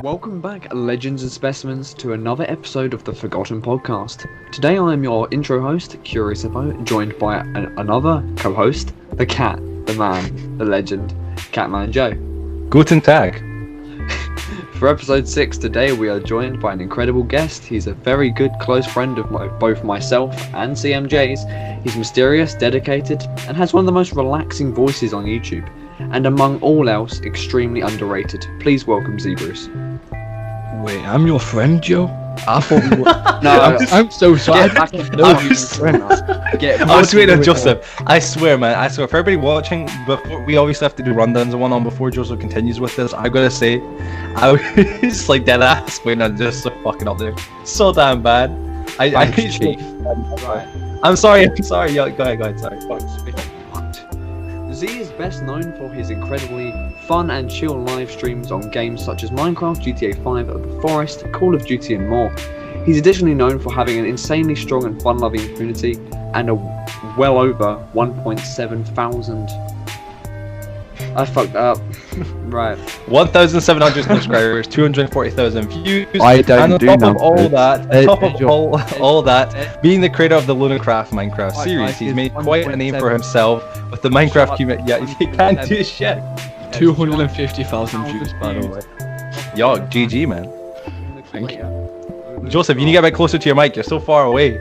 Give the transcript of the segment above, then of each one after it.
Welcome back, Legends and Specimens, to another episode of the Forgotten Podcast. Today I am your intro host, Curious Hippo, joined by another co-host, the cat, the man, the legend, Catman Joe. Guten Tag. For episode 6 today we are joined by an incredible guest. He's a very good close friend of both myself and CMJ's. He's mysterious, dedicated, and has one of the most relaxing voices on YouTube. And among all else, extremely underrated. Please welcome Zeabruse. Wait, I'm your friend, Joe? I thought we were... No, I'm so sorry. I was waiting on Joseph. I swear, man. I swear, for everybody watching, before we always have to do rundowns and whatnot before Joseph continues with this. I gotta say, I was like dead ass waiting on just so fucking up there. So damn bad. I'm sorry. Yeah, go ahead. Sorry. Z is best known for his incredibly fun and chill live streams on games such as Minecraft, GTA 5, The Forest, Call of Duty and more. He's additionally known for having an insanely strong and fun-loving community and a well over 1.7 thousand... I fucked up. Right. 1,700 subscribers, 240,000 views, I don't and on do top numbers. of all that, being the creator of the Lunacraft Minecraft series, he's made quite a name for himself with the Minecraft community. Yeah, he can't do shit. 250,000 views, by the way. Yo, GG, man. Thank you. Joseph, you need to get a bit closer to your mic. You're so far away.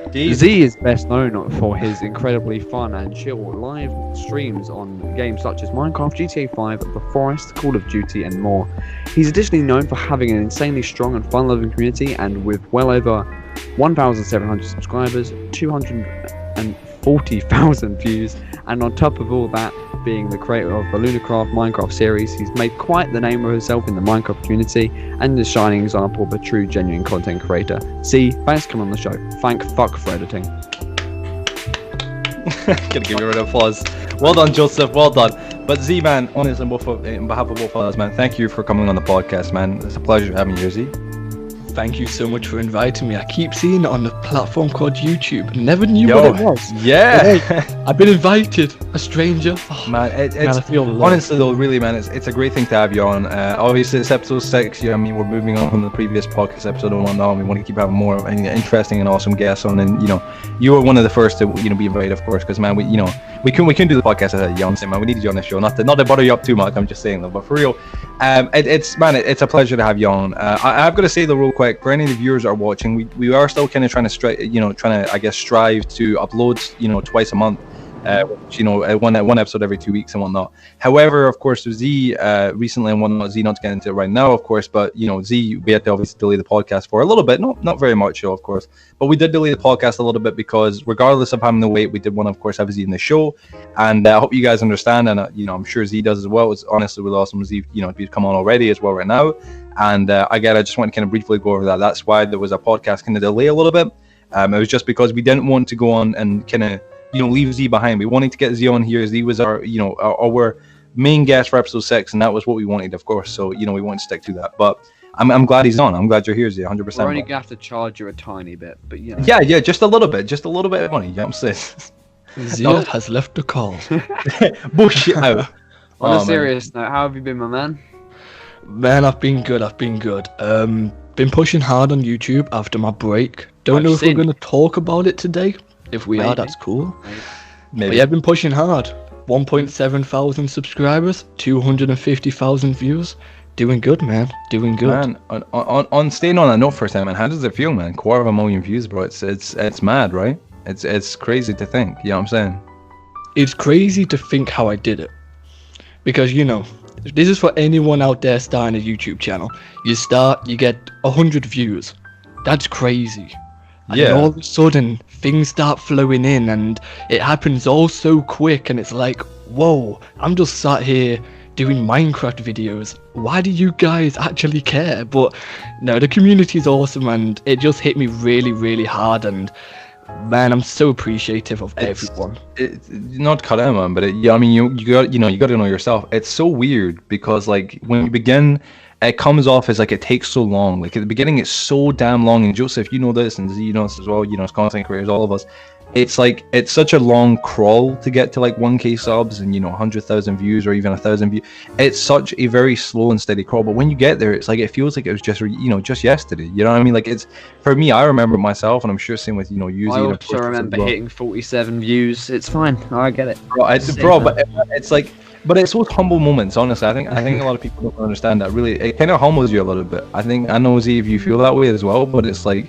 Jeez. Z is best known for his incredibly fun and chill live streams on games such as Minecraft, GTA 5, The Forest, Call of Duty and more. He's additionally known for having an insanely strong and fun-loving community, and with well over 1,700 subscribers, 240,000 views, and on top of all that, being the creator of the Lunacraft Minecraft series, he's made quite the name of himself in the Minecraft community and is a shining example of a true, genuine content creator. Z, thanks for coming on the show. Thank fuck for editing. Gonna give you a round of applause. Well done, Joseph. Well done. But Z, man, honestly, on behalf of both of us, man, thank you for coming on the podcast, man. It's a pleasure having you, Z. Thank you so much for inviting me. I keep seeing it on the platform called YouTube. Never knew what it was. Yeah. But hey, I've been invited. A stranger. Oh, man, it's I feel loved. honestly though, really, man, it's a great thing to have you on. Obviously, it's episode 6. You know, I mean, we're moving on from the previous podcast episode and whatnot. And we want to keep having more interesting and awesome guests on. And you were one of the first to be invited, of course, because man, we couldn't do the podcast as a young man. We needed you on the show. Not to bother you up too much. I'm just saying though, but for real, it's a pleasure to have you on. I've got to say though, real quick, for any of the viewers that are watching, we are still kind of trying to strive to upload twice a month. One episode every 2 weeks and whatnot. However, of course, Z recently and whatnot, Z not to get into it right now, of course, but Z, we had to obviously delay the podcast for a little bit, not very much, of course, but we did delay the podcast a little bit because regardless of having to wait, we did want to, of course, have Z in the show, and I hope you guys understand, and I'm sure Z does as well. It's honestly really awesome Z, if you've come on already as well right now, and again, I just want to kind of briefly go over that. That's why there was a podcast kind of delay a little bit. It was just because we didn't want to go on and kind of leave Z behind. We wanted to get Z on here. Z was our main guest for episode 6, and that was what we wanted, of course. So we want to stick to that. But I'm glad he's on. I'm glad you're here, Z. 100%. We're only gonna have to charge you a tiny bit, but Yeah, just a little bit of money. You know what I'm saying? Z has left the call. Bullshit out. On a serious note, how have you been, my man? Man, I've been good. Been pushing hard on YouTube after my break. Don't know if we're going to talk about it today. If we are, that's cool. Maybe. But yeah, I've been pushing hard. 1.7 thousand subscribers, 250,000 views. Doing good, man. Doing good. Man, on staying on that note for a second, man, how does it feel, man? 250,000 views, bro. It's mad, right? It's crazy to think. You know what I'm saying? It's crazy to think how I did it. Because, this is for anyone out there starting a YouTube channel. You get 100 views. That's crazy. And then all of a sudden, things start flowing in, and it happens all so quick, and it's like, whoa, I'm just sat here doing Minecraft videos. Why do you guys actually care? But no, the community is awesome, and it just hit me really, really hard, and man, I'm so appreciative of everyone. Not cut out, man, but you got to know yourself. It's so weird because like when you begin, it comes off as like it takes so long. Like at the beginning, it's so damn long. And Joseph, you know this, and Z, you know this as well. As content creators, all of us, it's like it's such a long crawl to get to like 1K subs and 100,000 views or even 1,000 views. It's such a very slow and steady crawl, but when you get there, it's like it feels like it was just just yesterday. You know what I mean? Like, it's, for me, I remember myself, and I'm sure same with you. I also remember hitting 47 views. It's fine. I get it. But it's like. But it's those humble moments, honestly. I think a lot of people don't understand that. Really, it kind of humbles you a little bit. I know, Z, if you feel that way as well. But it's like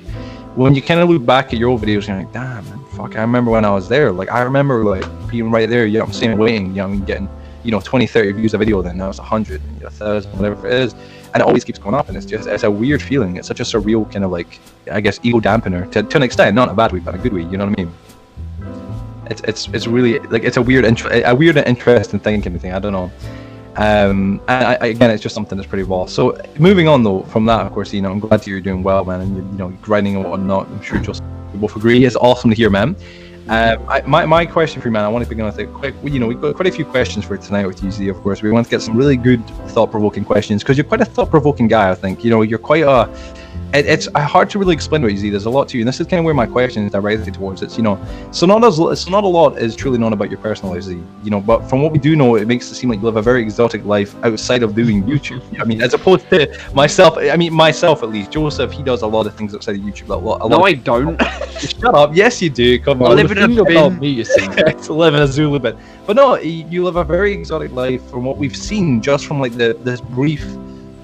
when you kind of look back at your old videos, you're like, damn, man, fuck, I remember when I was there. Like, I remember like being right there. I'm saying, waiting. Getting 20, 30 views a video. Then now it's 100, 1,000, whatever it is, and it always keeps going up. And it's a weird feeling. It's such a surreal kind of like, I guess, ego dampener to an extent, not in a bad way, but in a good way. You know what I mean? It's really like it's a weird and interesting thinking thing. I don't know. And again, it's just something that's pretty raw. So moving on though from that, of course, I'm glad that you're doing well, man, and you're grinding and whatnot. I'm sure just we both agree. It's awesome to hear, man. My question for you, man, I want to begin with a quick. We've got quite a few questions for tonight with you, Z. Of course, we want to get some really good thought-provoking questions because you're quite a thought-provoking guy. I think you're quite a. It's hard to really explain what you see. There's a lot to you, and this is kind of where my question is directed towards. It's so not a lot is truly not about your personal life, Z. But from what we do know, it makes it seem like you live a very exotic life outside of doing YouTube. I mean, as opposed to myself. I mean, myself at least. Joseph, he does a lot of things outside of YouTube. I don't. Shut up. Yes, you do. Come on. I live in a bin. Me, you see. To live in a Zulu bit, but no, you live a very exotic life from what we've seen, just from like this brief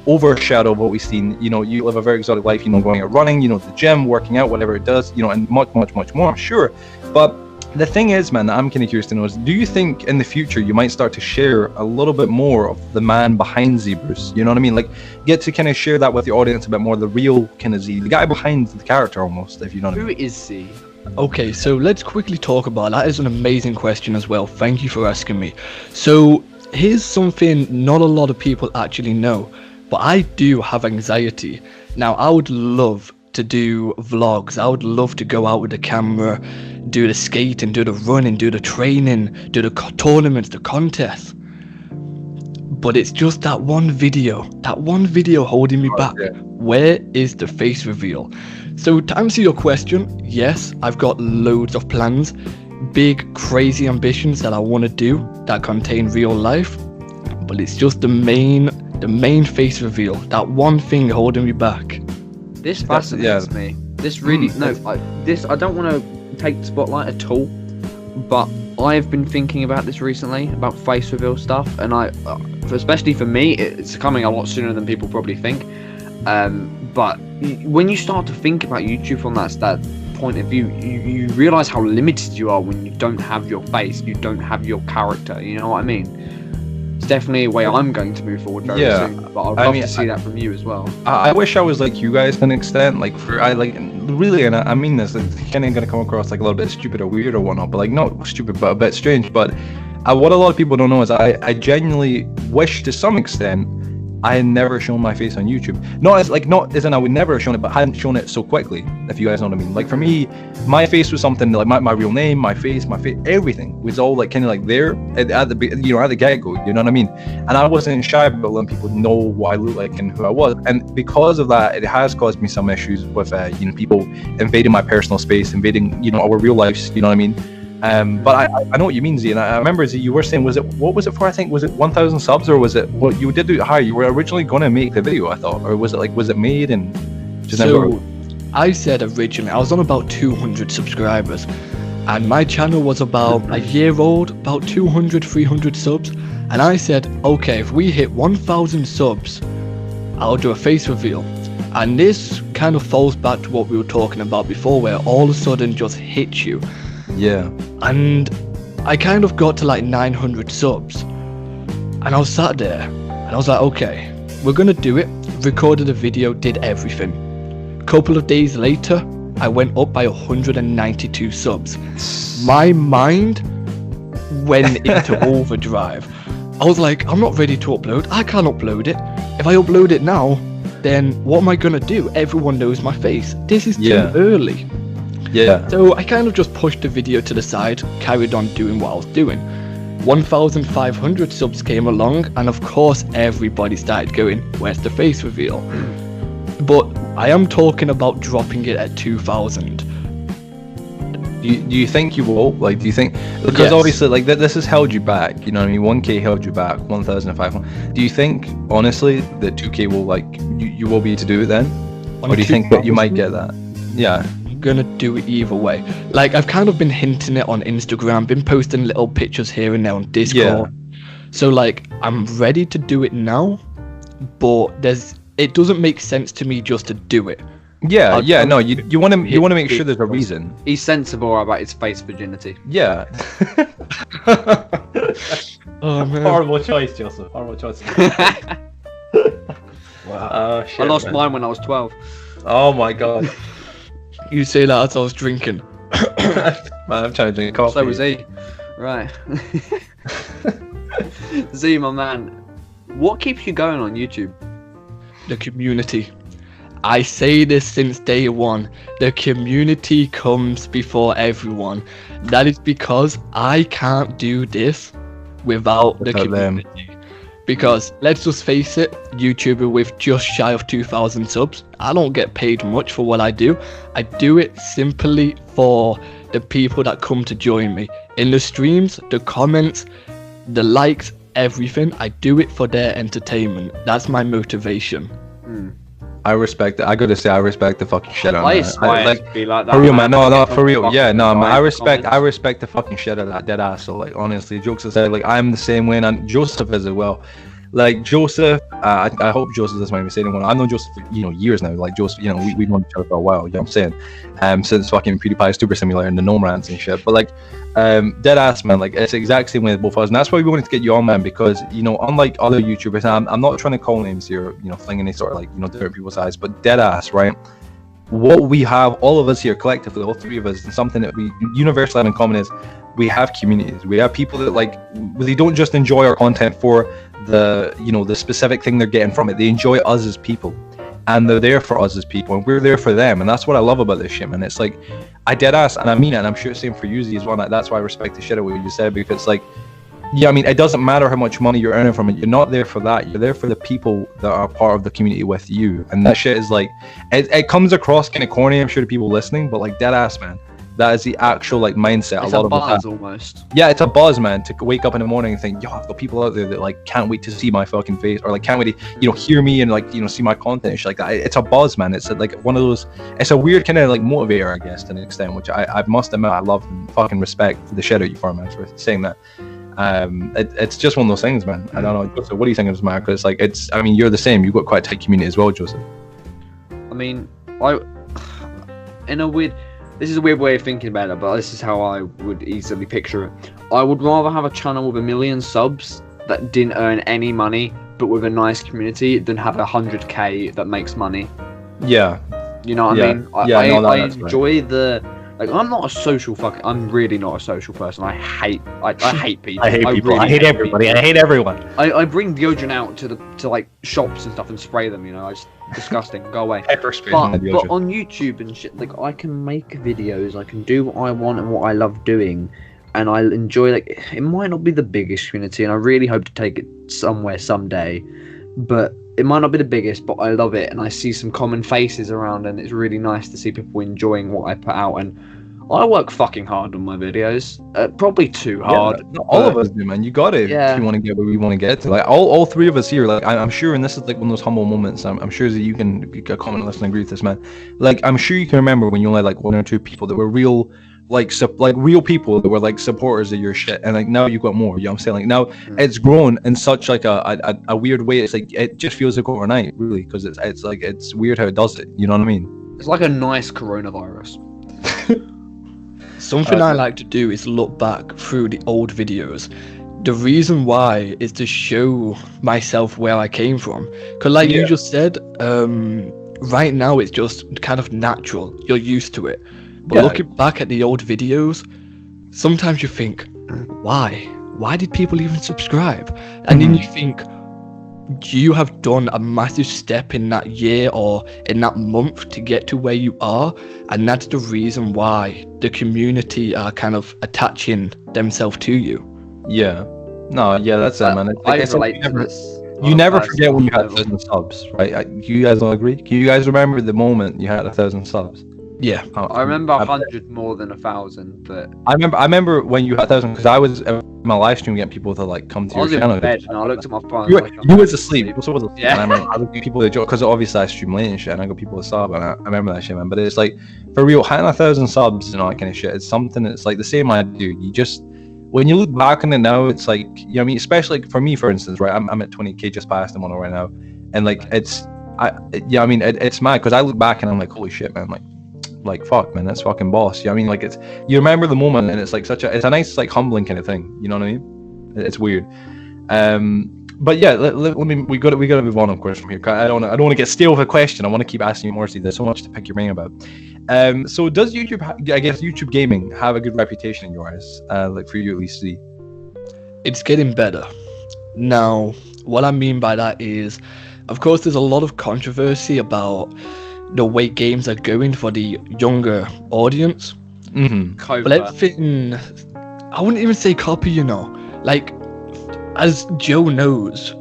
overshadow of what we've seen. You live a very exotic life, going out running, the gym, working out, whatever it does, and much more, I'm sure. But the thing is, man, that I'm kind of curious to know is, do you think in the future you might start to share a little bit more of the man behind Zeabruse? You know what I mean? Like, get to kind of share that with the audience a bit more, the real kind of Z, the guy behind the character almost, if you know what I mean. Who is Z? Okay, so let's quickly talk about that. Is an amazing question as well. Thank you for asking me. So here's something not a lot of people actually know. But I do have anxiety. Now, I would love to do vlogs. I would love to go out with the camera, do the skating, do the running, do the training, do the tournaments, the contests. But it's just that one video holding me back. Yeah. Where is the face reveal? So to answer your question, yes, I've got loads of plans, big, crazy ambitions that I want to do that contain real life. But it's just the main face reveal, that one thing holding me back. This fascinates me. This really I don't want to take the spotlight at all, but I've been thinking about this recently, about face reveal stuff, and especially for me, it's coming a lot sooner than people probably think. But when you start to think about YouTube from that point of view, you realize how limited you are when you don't have your face, you don't have your character. You know what I mean? It's definitely a way I'm going to move forward very soon, but I'd love to see that from you as well. I wish I was like you guys to an extent, like really, and I mean this, it's kind of going to come across like a little bit stupid or weird or whatnot, but like not stupid, but a bit strange. But what a lot of people don't know is I genuinely wish to some extent I had never shown my face on YouTube. Not as in I would never have shown it, but hadn't shown it so quickly, if you guys know what I mean. Like for me, my face was something like my real name, my face, everything was all like kind of like there at the get-go, you know what I mean? And I wasn't shy about letting people know what I look like and who I was. And because of that, it has caused me some issues with people invading my personal space, invading our real lives, you know what I mean? But I know what you mean, Z, and I remember, Z, you were saying, what was it for? I think, was it 1,000 subs, or was it, what you did do it higher? You were originally going to make the video, I thought, or was it made and just never? I said originally, I was on about 200 subscribers, and my channel was about a year old, about 200, 300 subs, and I said, okay, if we hit 1,000 subs, I'll do a face reveal. And this kind of falls back to what we were talking about before, where all of a sudden just hits you. Yeah. And I kind of got to like 900 subs, and I was sat there and I was like, okay, we're gonna do it. Recorded a video, did everything. Couple of days later, I went up by 192 subs. My mind went into overdrive. I was like, I'm not ready to upload. I can't upload it. If I upload it now, then what am I gonna do? Everyone knows my face. This is too early. Yeah. So I kind of just pushed the video to the side, carried on doing what I was doing. 1,500 subs came along, and of course everybody started going, where's the face reveal? But I am talking about dropping it at 2,000. Do you think you will? Like, do you think, because Yes. obviously, like, this has held you back, you know what I mean? 1K held you back, 1,500. Do you think, honestly, that 2K will, like, you will be able to do it then? On Or do you think that you 2,000? might get that? Yeah. I'm gonna do it either way. Like, I've kind of been hinting it on Instagram, been posting little pictures here and there on Discord. So, like, I'm ready to do it now, but it doesn't make sense to me just to do it. Yeah, I'd- yeah, no, you want to make sure there's a reason. He's sensible about his face virginity. Yeah. Oh man. Horrible choice, Joseph. Horrible choice. Wow. Oh, shit, I lost man. mine when I was 12. Oh my god. You say that as I was drinking. Man, I'm trying to drink coffee. So was he. Right. Z, my man, what keeps you going on YouTube? The community. I say this since day one. The community comes before everyone. That is because I can't do this without the Without them. community. Because let's just face it, YouTuber with just shy of 2,000 subs, I don't get paid much for what I do. I do it simply for the people that come to join me. In the streams, the comments, the likes, everything, I do it for their entertainment. That's my motivation. I respect it. I gotta say, I respect the fucking shit out I of that. aspire to be like that. For real, man. No, for real. Fucking Yeah, no, man. I like respect comments. the fucking shit out of that dead ass. So, like, honestly, jokes aside, like, I'm the same way, and Joseph is as well. Like, Joseph, I hope Joseph doesn't mind me saying anyone. I've known Joseph for, years now. Like, Joseph, we've known each other for a while, you know what I'm saying? Since fucking PewDiePie Super Simulator and the Gnome Rants and shit. But, like, dead ass, man, like, it's the exact same way as both of us. And that's why we wanted to get you on, man, because, unlike other YouTubers, I'm not trying to call names here, fling any sort of, like, different people's eyes, but dead ass, right? What we have, all of us here collectively, all three of us, and something that we universally have in common is we have communities. We have people that, like, they don't just enjoy our content for the specific thing they're getting from it. They enjoy us as people, and they're there for us as people, and we're there for them. And that's what I love about this shit, man. It's like, I dead ass, and I mean it, and I'm sure it's the same for you, Z, as well. That's why I respect the shit out of what you said, because, like, yeah, I mean, it doesn't matter how much money you're earning from it. You're not there for that. You're there for the people that are part of the community with you. And that shit is like, it comes across kind of corny, I'm sure, to people listening, but, like, dead ass, man. That is the actual, like, mindset It's a lot a of us buzz have. almost. Yeah, it's a buzz, man, to wake up in the morning and think, yo, I've got people out there that, like, can't wait to see my fucking face, or, like, can't wait to, hear me and, like, see my content and shit like that. It's a buzz, man. It's like one of those, it's a weird kind of, like, motivator, I guess, to an extent, which I must admit I love and fucking respect the shit out you for, man, for saying that. It's just one of those things, man. I don't know, Joseph, what do you think of this, man? Because, like, you're the same. You've got quite a tight community as well, Joseph. I mean, this is a weird way of thinking about it, but this is how I would easily picture it. I would rather have a channel with 1 million subs that didn't earn any money, but with a nice community, than have 100k that makes money. Yeah. You know what Yeah. I mean? Yeah, I that's right. enjoy I'm not a social I'm really not a social person. I hate people. I hate people. Really I hate everybody. I hate everyone. I bring deodorant out to like shops and stuff and spray them. It's disgusting. Go away. Pepper spray. But on YouTube and shit, like, I can make videos, I can do what I want and what I love doing, and I enjoy, like, it might not be the biggest community, and I really hope to take it somewhere someday, but it might not be the biggest, but I love it, and I see some common faces around, and it's really nice to see people enjoying what I put out. And I work fucking hard on my videos, probably too hard. Yeah, all of us do, man. You got it. Yeah. If you want to get where we want to get to, like, all three of us here, like, I'm sure, and this is like one of those humble moments. I'm sure that you can comment, listen, and agree with this, man. Like, I'm sure you can remember when you only had, like, 1 or 2 people that were real, like, real people that were, like, supporters of your shit, and, like, now you've got more. You know what I'm saying? Like, now it's grown in such, like, a weird way. It's like, it just feels like overnight, really, because it's like, it's weird how it does it. You know what I mean? It's like a nice coronavirus. Something I like to do is look back through the old videos. The reason why is to show myself where I came from. Because, like you just said, right now it's just kind of natural. You're used to it. But Yeah. looking back at the old videos, sometimes you think, why? Why did people even subscribe? And then you think, you have done a massive step in that year or in that month to get to where you are, and that's the reason why the community are kind of attaching themselves to you. Yeah. No, yeah, that's it, man. I It's like relate to this. you never Personal forget when you had level. 1,000 subs, right? You guys all agree? Can you guys remember the moment you had 1,000 subs? Yeah. I remember 100 more than 1,000, but I remember when you had 1,000 because I was in my live stream getting people to like come to I your was in channel. bed and I looked at my phone. You was asleep. Also was asleep. Yeah. And I remember I would get people to join because obviously I stream late and shit, and I got people to sub, and I remember that shit, man. But it's like for real, having 1,000 subs and all that kind of shit. It's something that's like the same I do. You just when you look back on it now, it's like you know what I mean. Especially like, for me, for instance, right? I'm at 20k just past them on right now, and like it's it's mad because I look back and I'm like, holy shit, man, like fuck, man, that's fucking boss. You know what I mean? Like it's you remember the moment and it's like it's a nice like humbling kind of thing. You know what I mean? It's weird. But yeah, we got to move on, of course, from here. I don't want to get stale with a question. I want to keep asking you more. See, there's so much to pick your brain about. So does YouTube, I guess, YouTube gaming have a good reputation in your eyes? Like for you at least, see. It's getting better. Now, what I mean by that is, of course, there's a lot of controversy about the way games are going for the younger audience. Mm-hmm. But everything, I wouldn't even say copy, you know. Like, as Joe knows,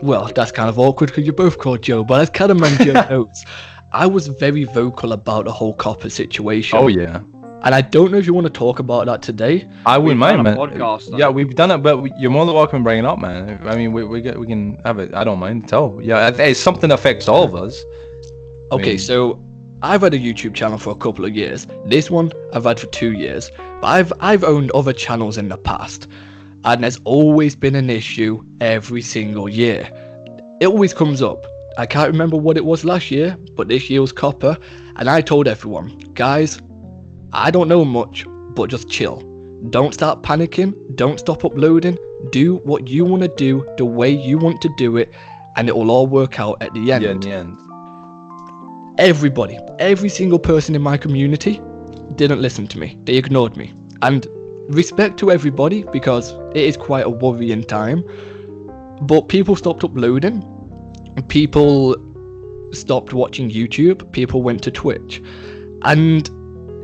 well, that's kind of awkward because you're both called Joe, but as Cataman Joe knows, I was very vocal about the whole copper situation. Oh, yeah. And I don't know if you want to talk about that today. I wouldn't mind, man. Podcast, yeah, we've done it, but you're more than welcome to bring it up, man. I mean, we can have it. I don't mind. Yeah, it's something that affects all of us. Okay, so I've had a YouTube channel for a couple of years. This one I've had for 2 years. But I've owned other channels in the past. And there's always been an issue every single year. It always comes up. I can't remember what it was last year, but this year was copper. And I told everyone, guys, I don't know much, but just chill. Don't start panicking. Don't stop uploading. Do what you want to do the way you want to do it. And it will all work out at the end. Yeah, in the end. Everybody, every single person in my community didn't listen to me. They ignored me. And respect to everybody, because it is quite a worrying time. But people stopped uploading. People stopped watching YouTube. People went to Twitch. And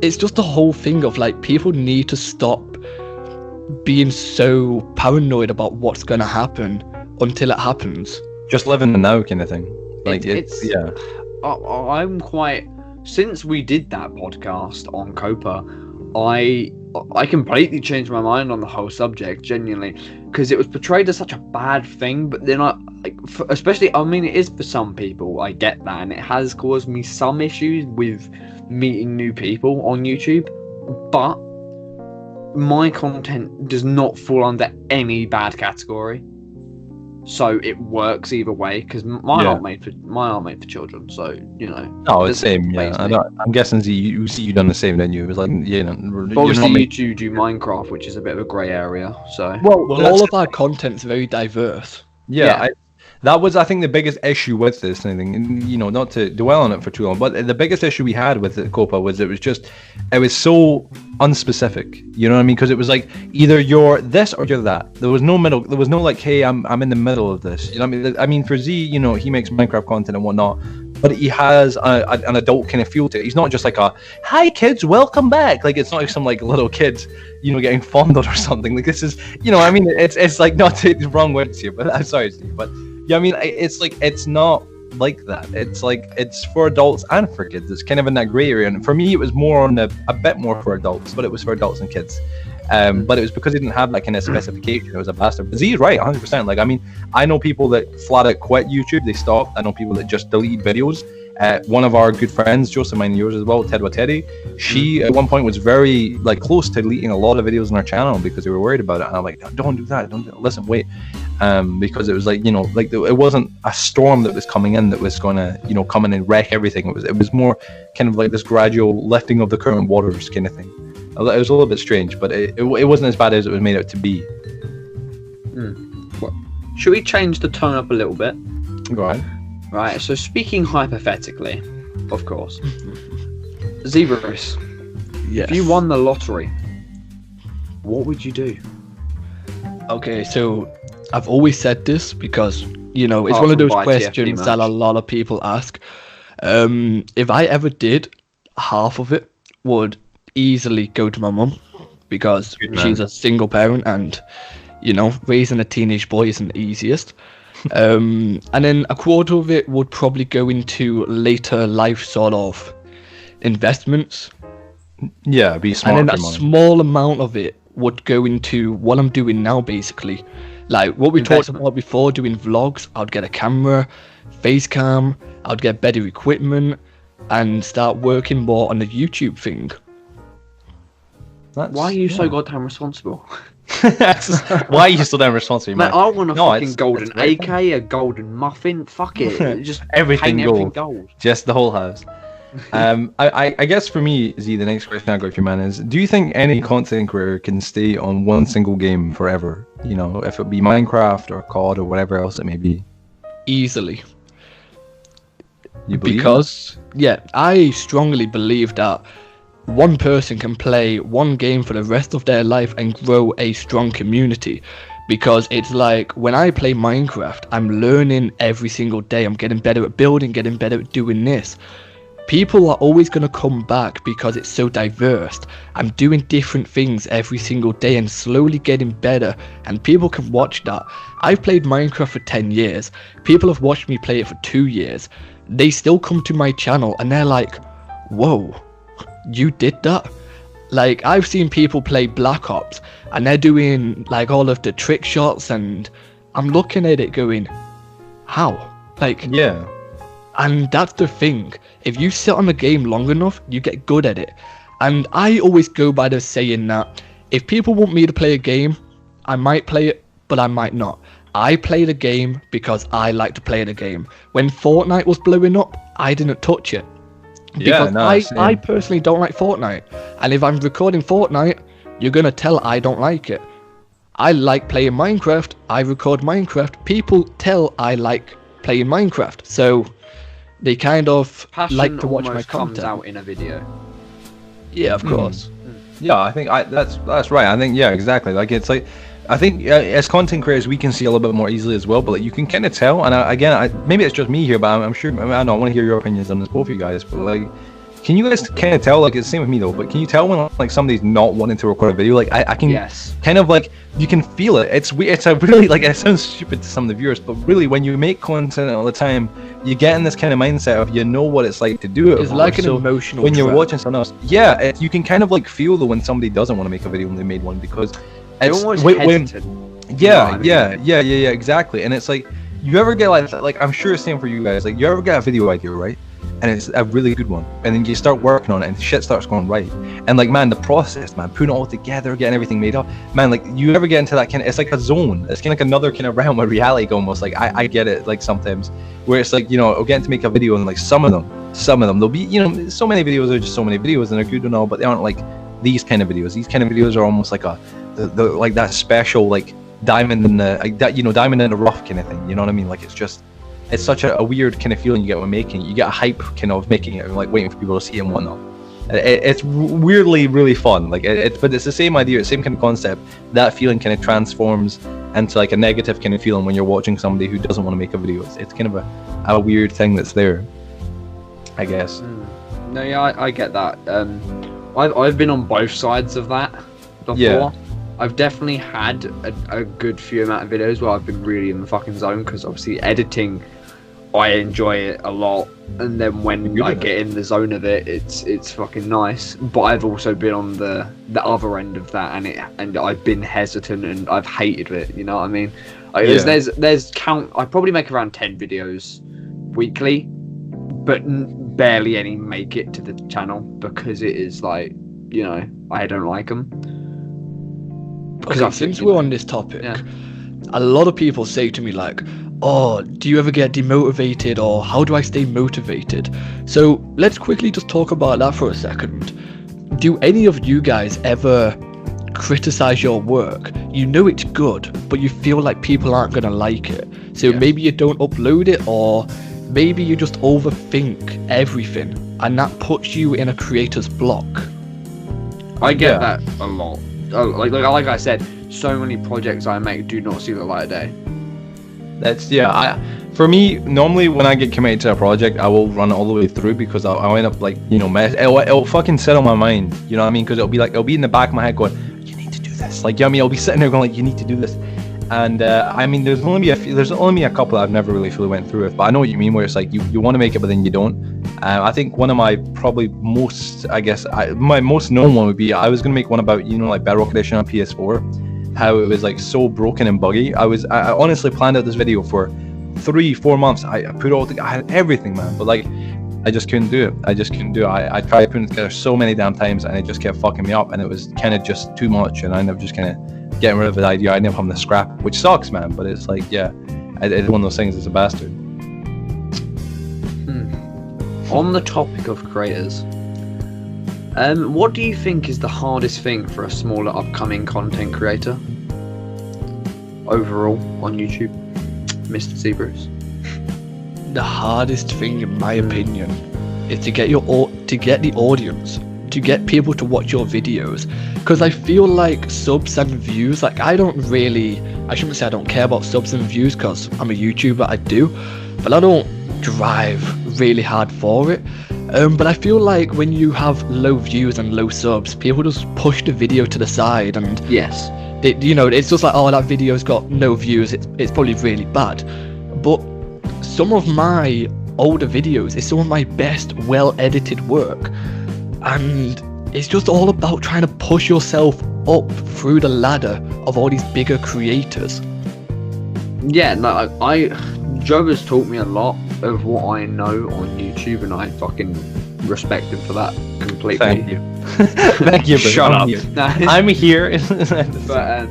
it's just a whole thing of like, people need to stop being so paranoid about what's going to happen until it happens. Just live in the now kind of thing. Like it's yeah. I'm quite, since we did that podcast on Copa, I completely changed my mind on the whole subject, genuinely, because it was portrayed as such a bad thing. But then especially, I mean, it is for some people, I get that, and it has caused me some issues with meeting new people on YouTube. But my content does not fall under any bad category. So it works either way, because mine aren't made for children. So you know. Oh, it's same. Yeah, I'm guessing you done the same, didn't you? It was like obviously you do Minecraft, which is a bit of a grey area. So well all of our content's very diverse. Yeah. That was, I think, the biggest issue with this thing. And, you know, not to dwell on it for too long, but the biggest issue we had with the Copa was it was so unspecific. You know what I mean? Because it was like either you're this or you're that. There was no middle. There was no like, hey, I'm in the middle of this. You know what I mean? I mean, for Z, you know, he makes Minecraft content and whatnot, but he has an adult kind of feel to it. He's not just like a, hi kids, welcome back. Like, it's not like some like little kids, you know, getting fondled or something. Like, this is, you know, I mean, it's like, not to the wrong words here, but I'm sorry, Steve, but yeah, I mean, it's like, it's not like that. It's like, it's for adults and for kids. It's kind of in that gray area. And for me, it was more on a bit more for adults, but it was for adults and kids. But it was because he didn't have that kind of specification. It was a bastard. But Z is right, 100%. Like, I mean, I know people that flat out quit YouTube. They stopped. I know people that just delete videos. One of our good friends, Joseph, mine and yours as well, Ted Teddy, she at one point was very like close to deleting a lot of videos on our channel because they were worried about it. And I'm like, don't do that. Listen, wait. Because it was like, you know, like it wasn't a storm that was coming in that was going to, you know, come in and wreck everything. It was more kind of like this gradual lifting of the current waters kind of thing. It was a little bit strange, but it wasn't as bad as it was made out to be. Well, should we change the tone up a little bit? Go ahead. Right, so speaking hypothetically, of course, Zeabruse, Yes. if you won the lottery, what would you do? Okay, so I've always said this because, you know, it's Apart one of from those buy questions TFT that a merch. lot of people ask. If I ever did, half of it would easily go to my mum because Good she's man. a single parent and, you know, raising a teenage boy isn't the easiest. And then a quarter of it would probably go into later life sort of investments. Yeah, be smart. And then a small amount of it would go into what I'm doing now, basically. Like what we talked about before, doing vlogs. I'd get a camera, face cam, I'd get better equipment, and start working more on the YouTube thing. Why are you so goddamn responsible? Why are you so damn responsible, man? I want a fucking golden AK, a golden muffin. Fuck it, just everything gold. Just the whole house. I guess for me, Z, the next question I got for you, man, is: do you think any content creator can stay on one single game forever? You know, if it be Minecraft or COD or whatever else it may be. Easily. You believe because I strongly believe that one person can play one game for the rest of their life and grow a strong community. Because it's like when I play Minecraft, I'm learning every single day. I'm getting better at building, getting better at doing this. People are always going to come back because it's so diverse. I'm doing different things every single day and slowly getting better, and people can watch that. I've played Minecraft for 10 years. People have watched me play it for 2 years. They still come to my channel and they're like, whoa, you did that? Like, I've seen people play Black Ops and they're doing like all of the trick shots, and I'm looking at it going, how? Like, yeah. And that's the thing. If you sit on the game long enough, you get good at it. And I always go by the saying that if people want me to play a game, I might play it, but I might not. I play the game because I like to play the game. When Fortnite was blowing up, I didn't touch it. Because I personally don't like Fortnite. And if I'm recording Fortnite, you're going to tell I don't like it. I like playing Minecraft. I record Minecraft. People tell I like playing Minecraft. So they kind of passion like to watch my content. Comes out in a video. Yeah, of course. Yeah, I think that's right. I think exactly. Like it's like I think as content creators we can see a little bit more easily as well. But like you can kind of tell. And maybe it's just me here, but I'm sure. I don't know, I want to hear your opinions on this, both of you guys. But like, can you guys kind of tell? Like it's the same with me though. But can you tell when like somebody's not wanting to record a video? Like I can kind of like you can feel it. It's a really like it sounds stupid to some of the viewers, but really when you make content all the time, you get in this kind of mindset of you know what it's like to do it. It's like an emotional. When you're watching someone else, you can kind of like feel though when somebody doesn't want to make a video when they made one because it's exactly. And it's like you ever get like I'm sure it's the same for you guys. Like you ever get a video idea, right? And it's a really good one, and then you start working on it and shit starts going right, and like man, the process, man, putting it all together, getting everything made up, man, like you ever get into that kind of, it's like a zone, it's kind of like another kind of realm of reality almost. Like I get it like sometimes where it's like, you know, getting to make a video and like some of them there'll be, you know, so many videos are just so many videos and they're good and all, but they aren't like these kind of videos. These kind of videos are almost like the like that special like diamond in the like that, you know, diamond in the rough kind of thing, you know what I mean? Like it's such a weird kind of feeling you get when making it. You get a hype kind of making it, like waiting for people to see it and whatnot. It's weirdly really fun. Like but it's the same idea, same kind of concept. That feeling kind of transforms into like a negative kind of feeling when you're watching somebody who doesn't want to make a video. It's kind of a weird thing that's there, I guess. No, yeah, I get that. I've been on both sides of that before. Yeah. I've definitely had a good few amount of videos where I've been really in the fucking zone because obviously editing, I enjoy it a lot, and then when I get in the zone of it, it's fucking nice. But I've also been on the other end of that, and I've been hesitant and I've hated it. You know what I mean? There's count. I probably make around 10 videos weekly, but barely any make it to the channel because it is like, you know, I don't like them. Because since we're on this topic, a lot of people say to me like, oh, do you ever get demotivated, or how do I stay motivated? So let's quickly just talk about that for a second. Do any of you guys ever criticize your work? You know it's good, but you feel like people aren't going to like it. So maybe you don't upload it, or maybe you just overthink everything, and that puts you in a creator's block. I get that a lot. Like I said, so many projects I make do not see the light of day. That's for me, normally when I get committed to a project, I will run it all the way through because I'll end up like, you know, it'll fucking sit on my mind, you know what I mean? Because it'll be in the back of my head going, you need to do this. Like, you know what I mean? I'll be sitting there going like, you need to do this. And I mean, there's only a couple I've never really fully went through with, but I know what you mean, where it's like you want to make it, but then you don't. I think one of my probably most, my most known one would be, I was going to make one about, like Bedrock Edition on PS4, how it was like so broken and buggy. I honestly planned out this video for 3-4 months. I put all I had everything, man, but like I just couldn't do it. I tried putting it together so many damn times, and it just kept fucking me up, and it was kind of just too much, and I ended up just kind of getting rid of the idea. I ended up having to scrap, which sucks, man, but it's like, yeah, it's one of those things. It's a bastard. On the topic of creators, what do you think is the hardest thing for a smaller upcoming content creator overall on YouTube, Mr. Zeabruse? The hardest thing, in my opinion, is to get the audience, to get people to watch your videos. Because I feel like subs and views, like I shouldn't say I don't care about subs and views, because I'm a YouTuber, I do, but I don't drive really hard for it. But I feel like when you have low views and low subs, people just push the video to the side, and yes, it's just like, oh, that video's got no views, it's probably really bad. But some of my older videos is some of my best well-edited work, and it's just all about trying to push yourself up through the ladder of all these bigger creators. Yeah, no, Joe has taught me a lot of what I know on YouTube, and I fucking respect him for that completely. Thank you. Thank you, Shut up. I'm here. But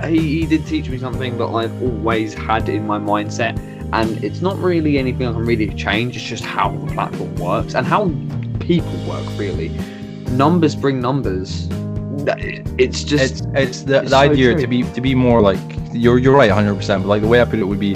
he did teach me something that I've always had in my mindset, and it's not really anything I can really change. It's just how the platform works and how people work, really. Numbers bring numbers. It's just it's the idea true. to be more like, you're right 100%, but like the way I put it would be,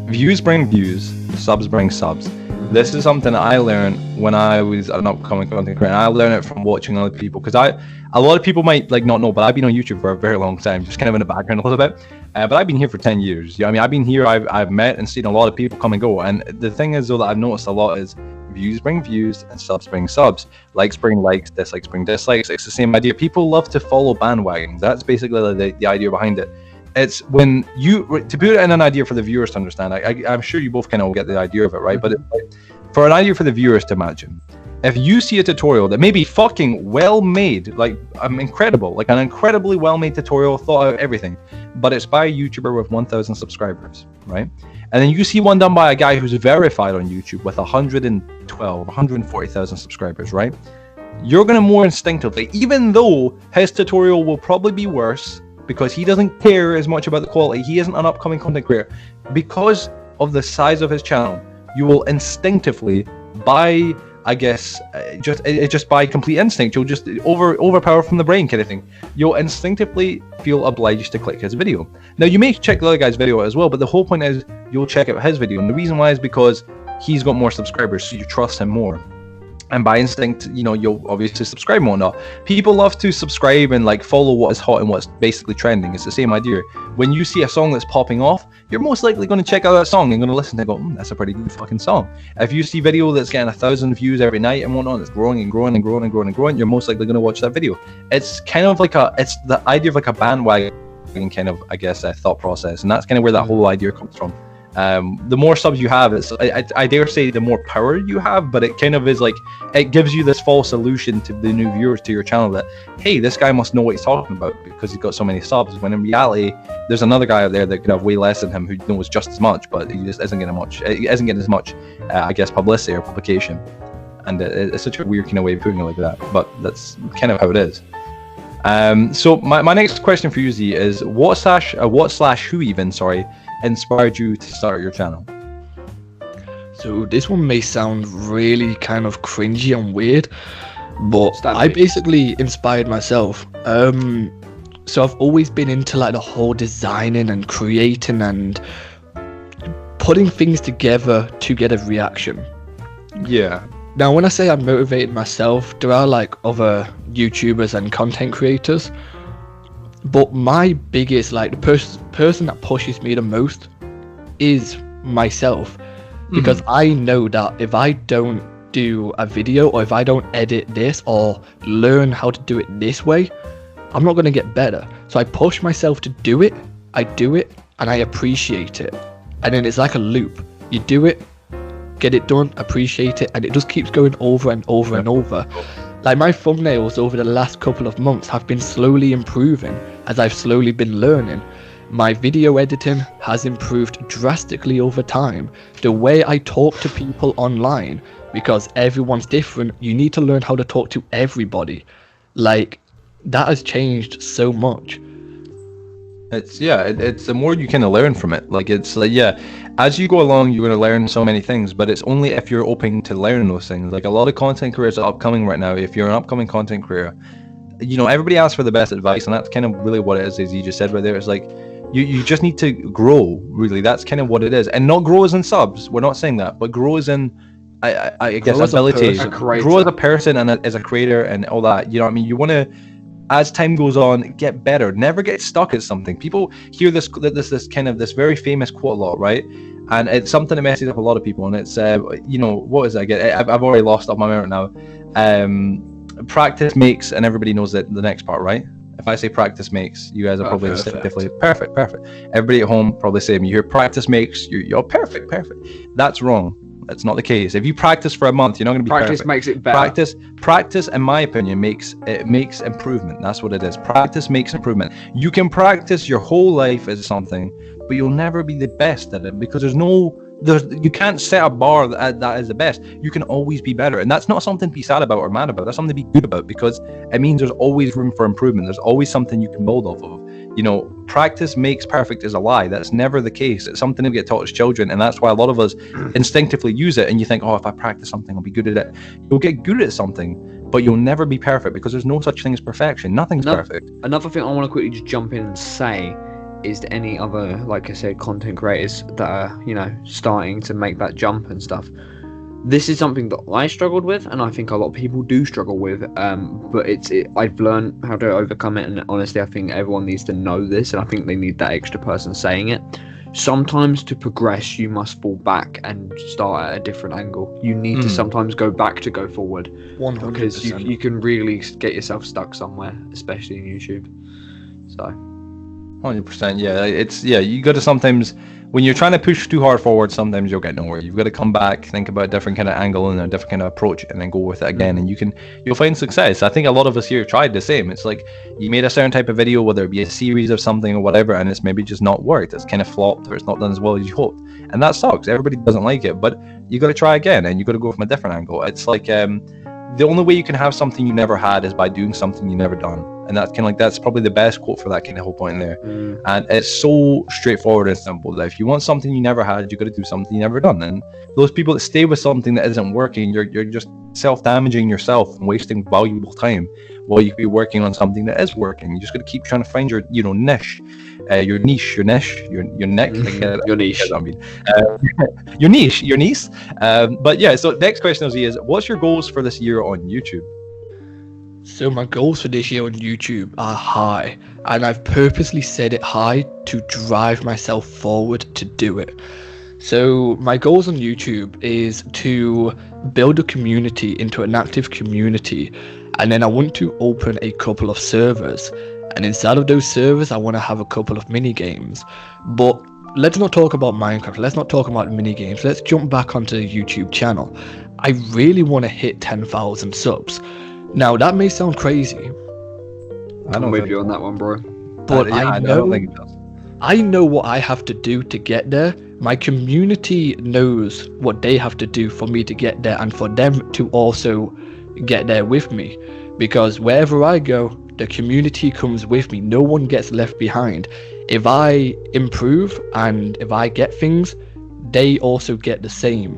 views bring views, subs bring subs. This is something that I learned when I was an upcoming content creator. I learned it from watching other people, because a lot of people might like not know, but I've been on YouTube for a very long time, just kind of in the background a little bit. But I've been here for 10 years. I mean, I've been here, I've met and seen a lot of people come and go. And the thing is, though, that I've noticed a lot is views bring views and subs bring subs. Likes bring likes, dislikes bring dislikes. It's the same idea. People love to follow bandwagons. That's basically the idea behind it. It's when you, to put it in an idea for the viewers to understand, I'm sure you both kind of get the idea of it, right? But for an idea for the viewers to imagine, if you see a tutorial that may be fucking well made, like incredible, like an incredibly well made tutorial, thought out everything, but it's by a YouTuber with 1,000 subscribers, right? And then you see one done by a guy who's verified on YouTube with 140,000 subscribers, right? You're gonna more instinctively, even though his tutorial will probably be worse, because he doesn't care as much about the quality, he isn't an upcoming content creator, because of the size of his channel, you will instinctively, by, I guess, just by complete instinct, you'll just overpower from the brain kind of thing, you'll instinctively feel obliged to click his video. Now, you may check the other guy's video as well, but the whole point is you'll check out his video, and the reason why is because he's got more subscribers, so you trust him more. And by instinct, you'll obviously subscribe and whatnot. People love to subscribe and like follow what is hot and what's basically trending. It's the same idea. When you see a song that's popping off, you're most likely going to check out that song and going to listen and go, that's a pretty good fucking song. If you see video that's getting 1,000 views every night and whatnot, it's growing and growing and growing and growing and growing, you're most likely going to watch that video. It's kind of like it's the idea of like a bandwagon kind of, I guess, thought process. And that's kind of where that whole idea comes from. The more subs you have, I dare say the more power you have, but it kind of is like, it gives you this false illusion to the new viewers to your channel that, hey, this guy must know what he's talking about because he's got so many subs, when in reality there's another guy out there that could have way less than him who knows just as much, but he just isn't getting as much I guess publicity or publication. And it's such a weird kind of way of putting it like that, but that's kind of how it is. So my next question for you, Z, is what slash who inspired you to start your channel? So this one may sound really kind of cringy and weird, but I basically inspired myself. So I've always been into like the whole designing and creating and putting things together to get a reaction. Yeah. Now, when I say I motivated myself, there are like other YouTubers and content creators, but my biggest, like the person that pushes me the most is myself, because I know that if I don't do a video, or if I don't edit this or learn how to do it this way, I'm not going to get better. So I push myself to do it, I do it, and I appreciate it. And then it's like a loop. You do it, get it done, appreciate it, and it just keeps going over and over and over. Like my thumbnails over the last couple of months have been slowly improving as I've slowly been learning. My video editing has improved drastically over time. The way I talk to people online, because everyone's different, you need to learn how to talk to everybody. Like, that has changed so much. It's the more you kind of learn from it. Like, it's like, yeah, as you go along, you're going to learn so many things, but it's only if you're open to learn those things. Like, a lot of content creators are upcoming right now. If you're an upcoming content creator, you know, everybody asks for the best advice, and that's kind of really what it is, as you just said right there. It's like, you just need to grow, really. That's kind of what it is. And not grow as in subs, we're not saying that, but grow as in, I guess, ability. Grow as a person and as a creator and all that. You know what I mean? You want to, as time goes on, get better. Never get stuck at something. People hear this very famous quote a lot, right? And it's something that messes up a lot of people. And it's, you know, what is it? I've already lost up my memory now. Practice makes, and everybody knows that the next part, right? If I say practice makes, you guys are probably definitely perfect. Everybody at home probably saying, you hear practice makes, you're perfect. That's wrong. That's not the case. If you practice for a month, you're not going to be practice perfect. Makes it better. Practice, in my opinion, makes improvement. That's what it is. Practice makes improvement. You can practice your whole life as something, but you'll never be the best at it because you can't set a bar that is the best. You can always be better, and that's not something to be sad about or mad about. That's something to be good about because it means there's always room for improvement. There's always something you can build off of. You know, practice makes perfect is a lie. That's never the case. It's something that we get taught as children, and that's why a lot of us instinctively use it. And you think, oh, if I practice something, I'll be good at it. You'll get good at something, but you'll never be perfect because there's no such thing as perfection. Nothing's perfect. Another thing I want to quickly just jump in and say is to any other, like I said, content creators that are, you know, starting to make that jump and stuff. This is something that I struggled with, and I think a lot of people do struggle with. But I've learned how to overcome it, and honestly, I think everyone needs to know this, and I think they need that extra person saying it. Sometimes to progress, you must fall back and start at a different angle. You need to sometimes go back to go forward, 100%. because you can really get yourself stuck somewhere, especially in YouTube. So. 100%, yeah. You got to sometimes, when you're trying to push too hard forward, sometimes you'll get nowhere. You've got to come back, think about a different kind of angle and a different kind of approach, and then go with it again, and you'll find success. I think a lot of us here tried the same. It's like you made a certain type of video, whether it be a series of something or whatever, and it's maybe just not worked. It's kind of flopped, or it's not done as well as you hoped, and that sucks. Everybody doesn't like it, but you got to try again, and you got to go from a different angle. It's like the only way you can have something you never had is by doing something you never done. And that's kind of like, that's probably the best quote for that kind of whole point there. And it's so straightforward and simple that if you want something you never had, you got to do something you never done. And those people that stay with something that isn't working, you're just self-damaging yourself and wasting valuable time while you could be working on something that is working. You just got to keep trying to find your, you know, niche, your niche, your neck, your niche. I mean, your niche. But yeah. So next question is, what's your goals for this year on YouTube? So my goals for this year on YouTube are high, and I've purposely set it high to drive myself forward to do it. So my goals on YouTube is to build a community into an active community, and then I want to open a couple of servers, and inside of those servers I want to have a couple of mini games. But let's not talk about Minecraft, let's not talk about mini games, let's jump back onto the YouTube channel. I really want to hit 10,000 subs. Now that may sound crazy. I'm with you on that one, bro. But I know what I have to do to get there. My community knows what they have to do for me to get there, and for them to also get there with me. Because wherever I go, the community comes with me. No one gets left behind. If I improve and if I get things, they also get the same.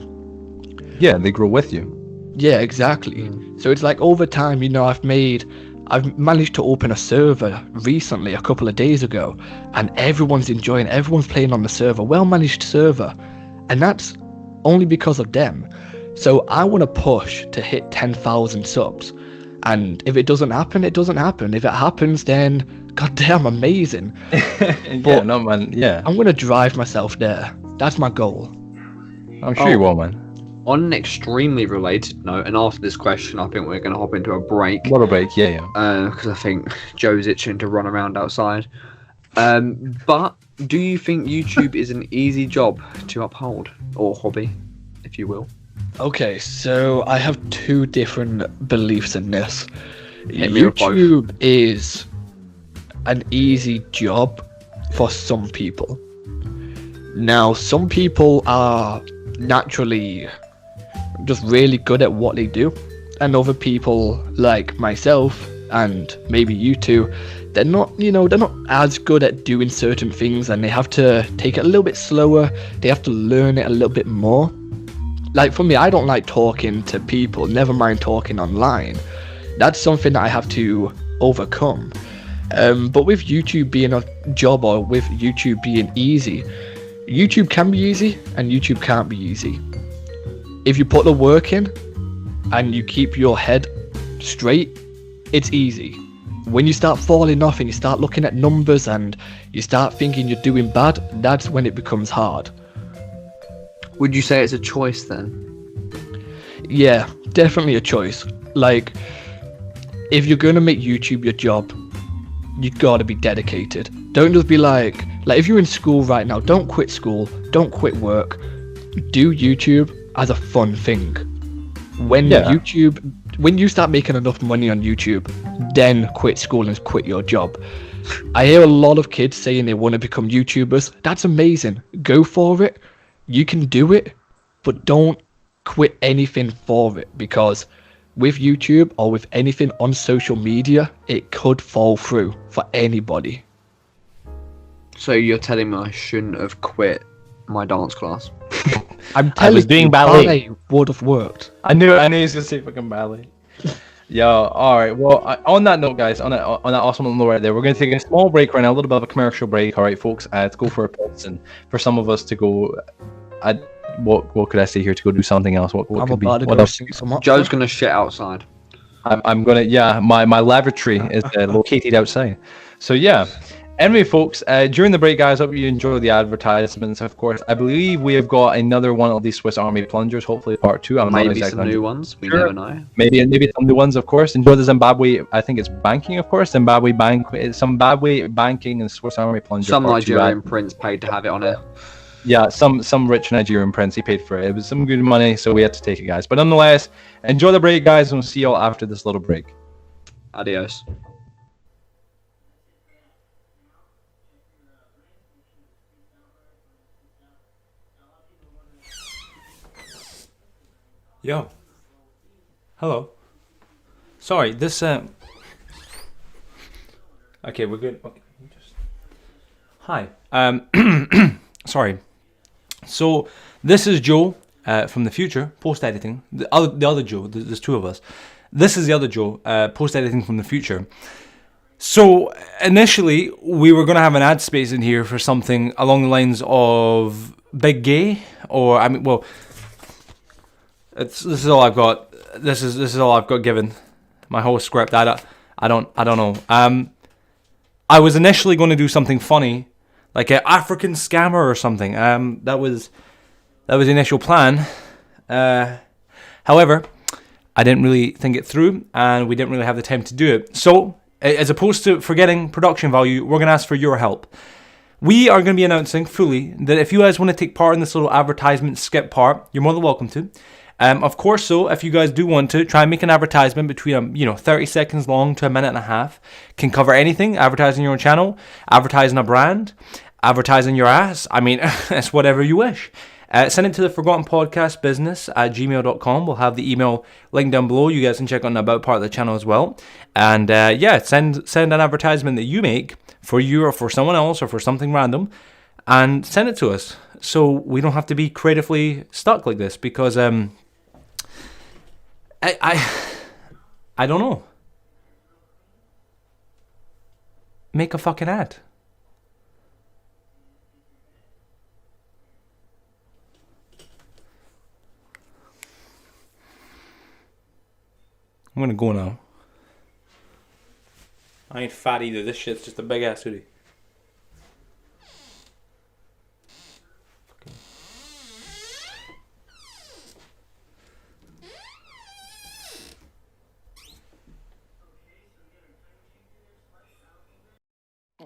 Yeah, they grow with you. Yeah, exactly. So it's like over time, you know, I've managed to open a server recently, a couple of days ago, and everyone's playing on the server, well-managed server, and that's only because of them. So I want to push to hit 10,000 subs, and if it doesn't happen, it doesn't happen. If it happens, then goddamn amazing. But I'm going to drive myself there. That's my goal. I'm sure you will, man. On an extremely related note, and after this question, I think we're going to hop into a break. What a break, yeah. Because I think Joe's itching to run around outside. But do you think YouTube is an easy job to uphold, or hobby, if you will? Okay, so I have two different beliefs in this. Hit me with both. YouTube is an easy job for some people. Now, some people are naturally just really good at what they do, and other people like myself and maybe you two, they're not as good at doing certain things, and they have to take it a little bit slower. They have to learn it a little bit more. Like for me, I don't like talking to people, never mind talking online. That's something that I have to overcome. But with YouTube being a job, or with YouTube being easy, YouTube can be easy and YouTube can't be easy. If you put the work in and you keep your head straight, it's easy. When you start falling off and you start looking at numbers and you start thinking you're doing bad, that's when it becomes hard. Would you say it's a choice then? Yeah, definitely a choice. Like, if you're gonna make YouTube your job, you gotta be dedicated. Don't just be like if you're in school right now, don't quit school, don't quit work. Do YouTube as a fun thing. When you start making enough money on YouTube, then quit school and quit your job. I hear a lot of kids saying they want to become YouTubers. That's amazing. Go for it. You can do it, but don't quit anything for it, because with YouTube or with anything on social media, it could fall through for anybody. So you're telling me I shouldn't have quit my dance class? I'm I was telling doing you, ballet. would have worked. I knew he was gonna say fucking ballet. Yo, all right. Well, on that note, guys, on that awesome note right there, we're gonna take a small break right now, a little bit of a commercial break. All right, folks, to go for a piss, and for some of us to go. What could I say here? To go do something else. What I'm could be? about to What go else? shoot some up. Joe's gonna shit outside. I'm gonna. Yeah, my lavatory is located outside. So yeah. Anyway, folks, during the break, guys, hope you enjoy the advertisements. Of course, I believe we have got another one of these Swiss Army plungers. Hopefully, part 2. I'm not Maybe exactly some new ones. We sure. never know. Maybe some new ones, of course. Enjoy the Zimbabwe. I think it's banking, of course. Zimbabwe banking and Swiss Army plunger. Some part 2. Nigerian prince paid to have it on it. Yeah, some rich Nigerian prince. He paid for it. It was some good money, so we had to take it, guys. But nonetheless, enjoy the break, guys, and we'll see y'all after this little break. Adios. Yo. Hello. Sorry, this okay, we're good. Okay, Hi. Sorry. So this is Joe from the future, post editing. The other Joe. There's two of us. This is the other Joe, post editing from the future. So initially we were going to have an ad space in here for something along the lines of Big Gay, or I mean, well. This is all I've got. This is all I've got given. My whole script. I don't know. I was initially going to do something funny, like an African scammer or something. That was the initial plan. However, I didn't really think it through, and we didn't really have the time to do it. So, as opposed to forgetting production value, we're going to ask for your help. We are going to be announcing fully that if you guys want to take part in this little advertisement skip part, you're more than welcome to. Of course, so if you guys do want to try and make an advertisement between 30 seconds long to a minute and a half, can cover anything: advertising your own channel, advertising a brand, advertising your ass. I mean, it's whatever you wish. Send it to the Forgotten Podcast Business at gmail.com. We'll have the email link down below. You guys can check on the about part of the channel as well. And send an advertisement that you make for you or for someone else or for something random, and send it to us so we don't have to be creatively stuck like this, because I don't know. Make a fucking ad. I'm gonna go now. I ain't fat either. This shit's just a big ass hoodie.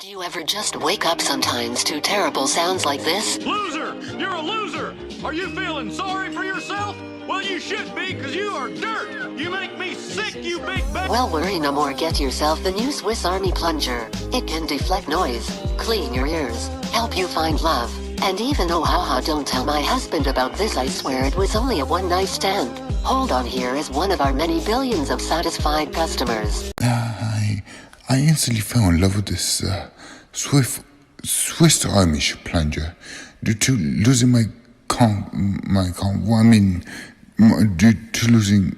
Do you ever just wake up sometimes to terrible sounds like this? Loser! You're a loser! Are you feeling sorry for yourself? Well, you should be, because you are dirt! You make me sick, you big bag! Well, worry no more. Get yourself the new Swiss Army Plunger. It can deflect noise, clean your ears, help you find love, and even oh haha, don't tell my husband about this, I swear it was only a one-night stand. Hold on, here is one of our many billions of satisfied customers. I instantly fell in love with this Swiss Army plunger due to losing my well, I mean, due to losing.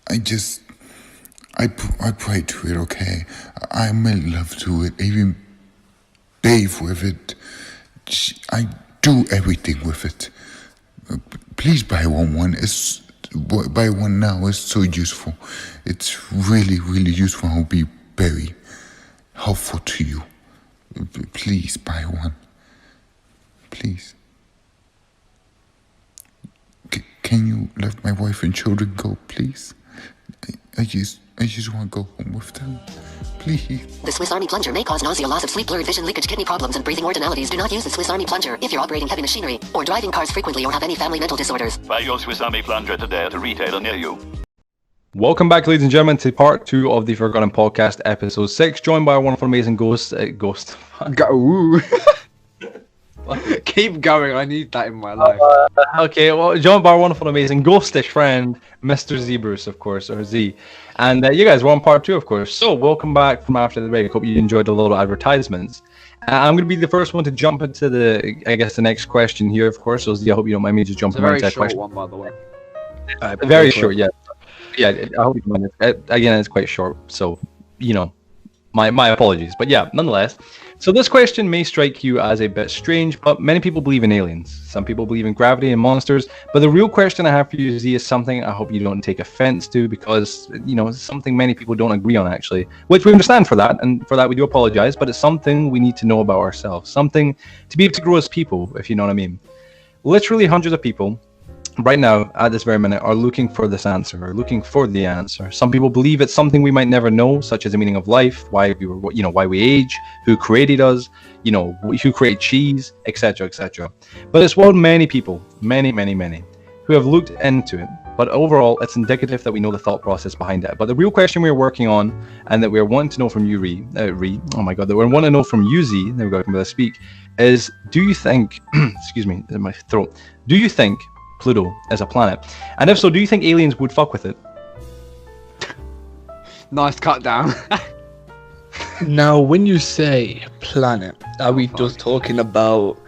I pray to it. Okay, I made love to it. I even bathe with it. I do everything with it. Please buy one. Buy one now. It's so useful. It's really, really useful and will be very helpful to you. Please buy one. Please. Can you let my wife and children go, please? I just want to go home with them. Please. The Swiss Army Plunger may cause nausea, loss of sleep, blurred vision, leakage, kidney problems, and breathing ordinalities. Do not use the Swiss Army Plunger if you're operating heavy machinery or driving cars frequently or have any family mental disorders. Buy your Swiss Army Plunger today at a retailer near you. Welcome back, ladies and gentlemen, to part 2 of the Forgotten Podcast, episode 6, joined by our wonderful, amazing ghost. Go. Keep going. I need that in my life. Okay, well, joined by our wonderful, amazing, ghostish friend, Mr. Zeabruse, of course, or Z. And you guys were on part 2, of course. So, welcome back from after the break. Hope you enjoyed a lot of advertisements. I'm going to be the first one to jump into the next question here, of course. So, Z, I hope you don't mind me just jumping right into that question. It's a very short one, by the way. Very short, yeah. Yeah, I hope you don't mind it. Again, it's quite short, so, my apologies. But yeah, nonetheless. So this question may strike you as a bit strange, but many people believe in aliens. Some people believe in gravity and monsters. But the real question I have for you, Z, is something I hope you don't take offense to, because, it's something many people don't agree on, actually. Which we understand for that, and for that we do apologize, but it's something we need to know about ourselves. Something to be able to grow as people, if you know what I mean. Literally hundreds of people right now, at this very minute, are looking for this answer, or looking for the answer. Some people believe it's something we might never know, such as the meaning of life, why we age, who created us, who created cheese, etc., etc. But it's what many people, many, who have looked into it. But overall, it's indicative that we know the thought process behind it. But the real question we're working on, and that we're wanting to know from you, that we're wanting to know from you, Z, there we go, I can speak, is, do you think, excuse me, in my throat, do you think Pluto as a planet? And if so, do you think aliens would fuck with it? Nice cut down. Now, when you say planet, are we just talking about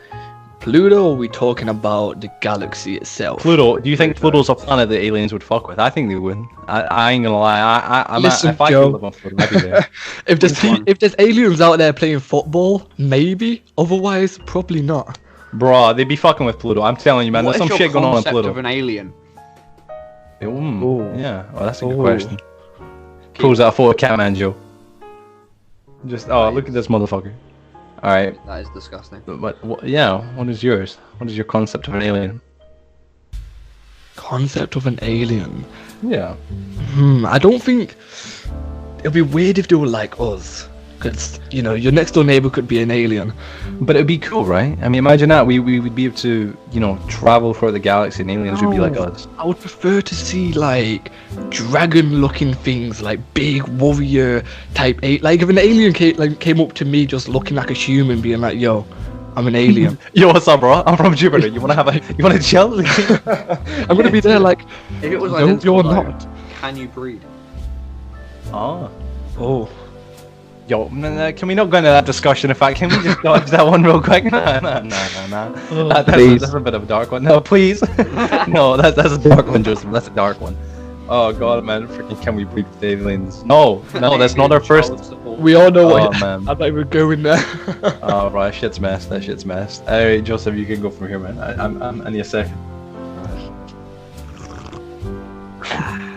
Pluto, or are we talking about the galaxy itself? Pluto. Do you think Pluto's a planet that aliens would fuck with? I think they would. I ain't gonna lie. Listen, if I could live on Pluto, I'd be there. if there's aliens out there playing football, maybe. Otherwise, probably not. Bro, they'd be fucking with Pluto. I'm telling you, man. There's some shit going on Pluto. Of an alien? Yeah. Oh, that's a good question. Pulls out for Catman Joe. Just look at this motherfucker. All right. That is disgusting. But yeah, what is yours? What is your concept of an alien? Concept of an alien? Yeah. I don't think it'd be weird if they were like us. Because, your next door neighbor could be an alien. But it'd be cool, right? I mean, imagine that. We would be able to, travel through the galaxy, and aliens would be like us. I would prefer to see, dragon-looking things, like big warrior type. Like, if an alien came up to me just looking like a human, being like, yo, I'm an alien. Yo, what's up, bro? I'm from Jupiter. You wanna chill? I'm gonna be there like, if it was no, you're not. Can you breed? Oh. Yo, can we not go into that discussion? In fact, can we just dodge that one real quick? No. That's a bit of a dark one. No, please. No, that's a dark one, Joseph. That's a dark one. Oh god, man, freaking can we breed with aliens? No, that's not our first. We all know what. Man. I thought we were going there. Oh right, that shit's messed. Alright, Joseph, you can go from here, man. I need a second.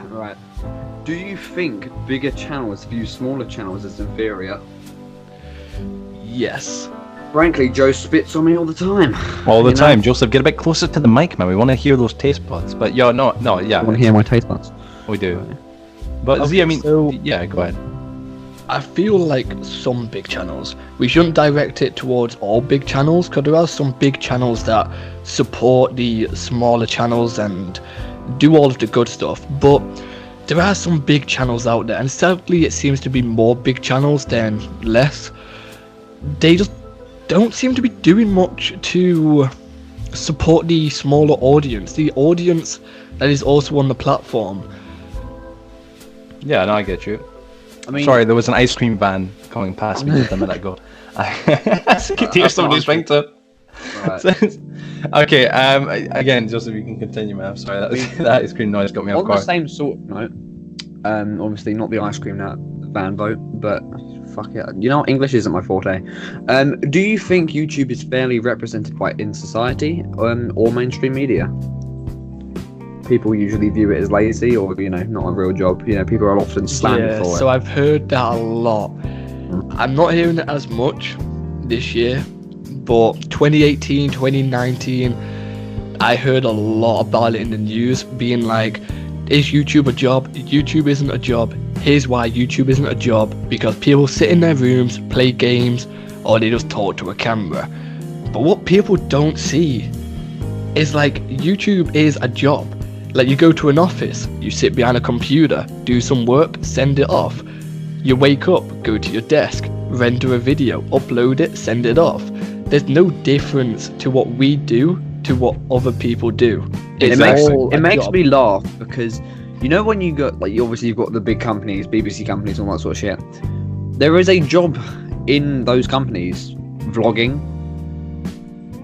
Right. Do you think bigger channels view smaller channels as inferior? Yes. Frankly, Joe spits on me all the time. All the time. Joseph, get a bit closer to the mic, man. We want to hear those taste buds. But yeah. I want to hear my taste buds. We do. But Z, I mean, yeah, go ahead. I feel like some big channels, we shouldn't direct it towards all big channels, because there are some big channels that support the smaller channels and do all of the good stuff, but there are some big channels out there, and sadly it seems to be more big channels than less. They just don't seem to be doing much to support the smaller audience, the audience that is also on the platform. Yeah, no, I get you. I mean, Sorry, there was an ice cream van coming past me just a minute ago. I could hear somebody ringtone. Right. Okay, again, Joseph, you can continue, man. I'm sorry, that ice cream noise got me off On the guard. same sort of note, obviously not the ice cream van vote, but fuck it. You know, English isn't my forte. Do you think YouTube is fairly represented in society or mainstream media? People usually view it as lazy or, not a real job. People are often slandered for it. So I've heard that a lot. I'm not hearing it as much this year, but 2018, 2019, I heard a lot about it in the news, being like, is YouTube a job? YouTube isn't a job. Here's why YouTube isn't a job. Because people sit in their rooms, play games, or they just talk to a camera. But what people don't see is like, YouTube is a job. Like, you go to an office, you sit behind a computer, do some work, send it off. You wake up, go to your desk, render a video, upload it, send it off. There's no difference to what we do to what other people do. It makes me laugh because, when you got, obviously you've got the big companies, BBC companies, all that sort of shit. There is a job in those companies, vlogging.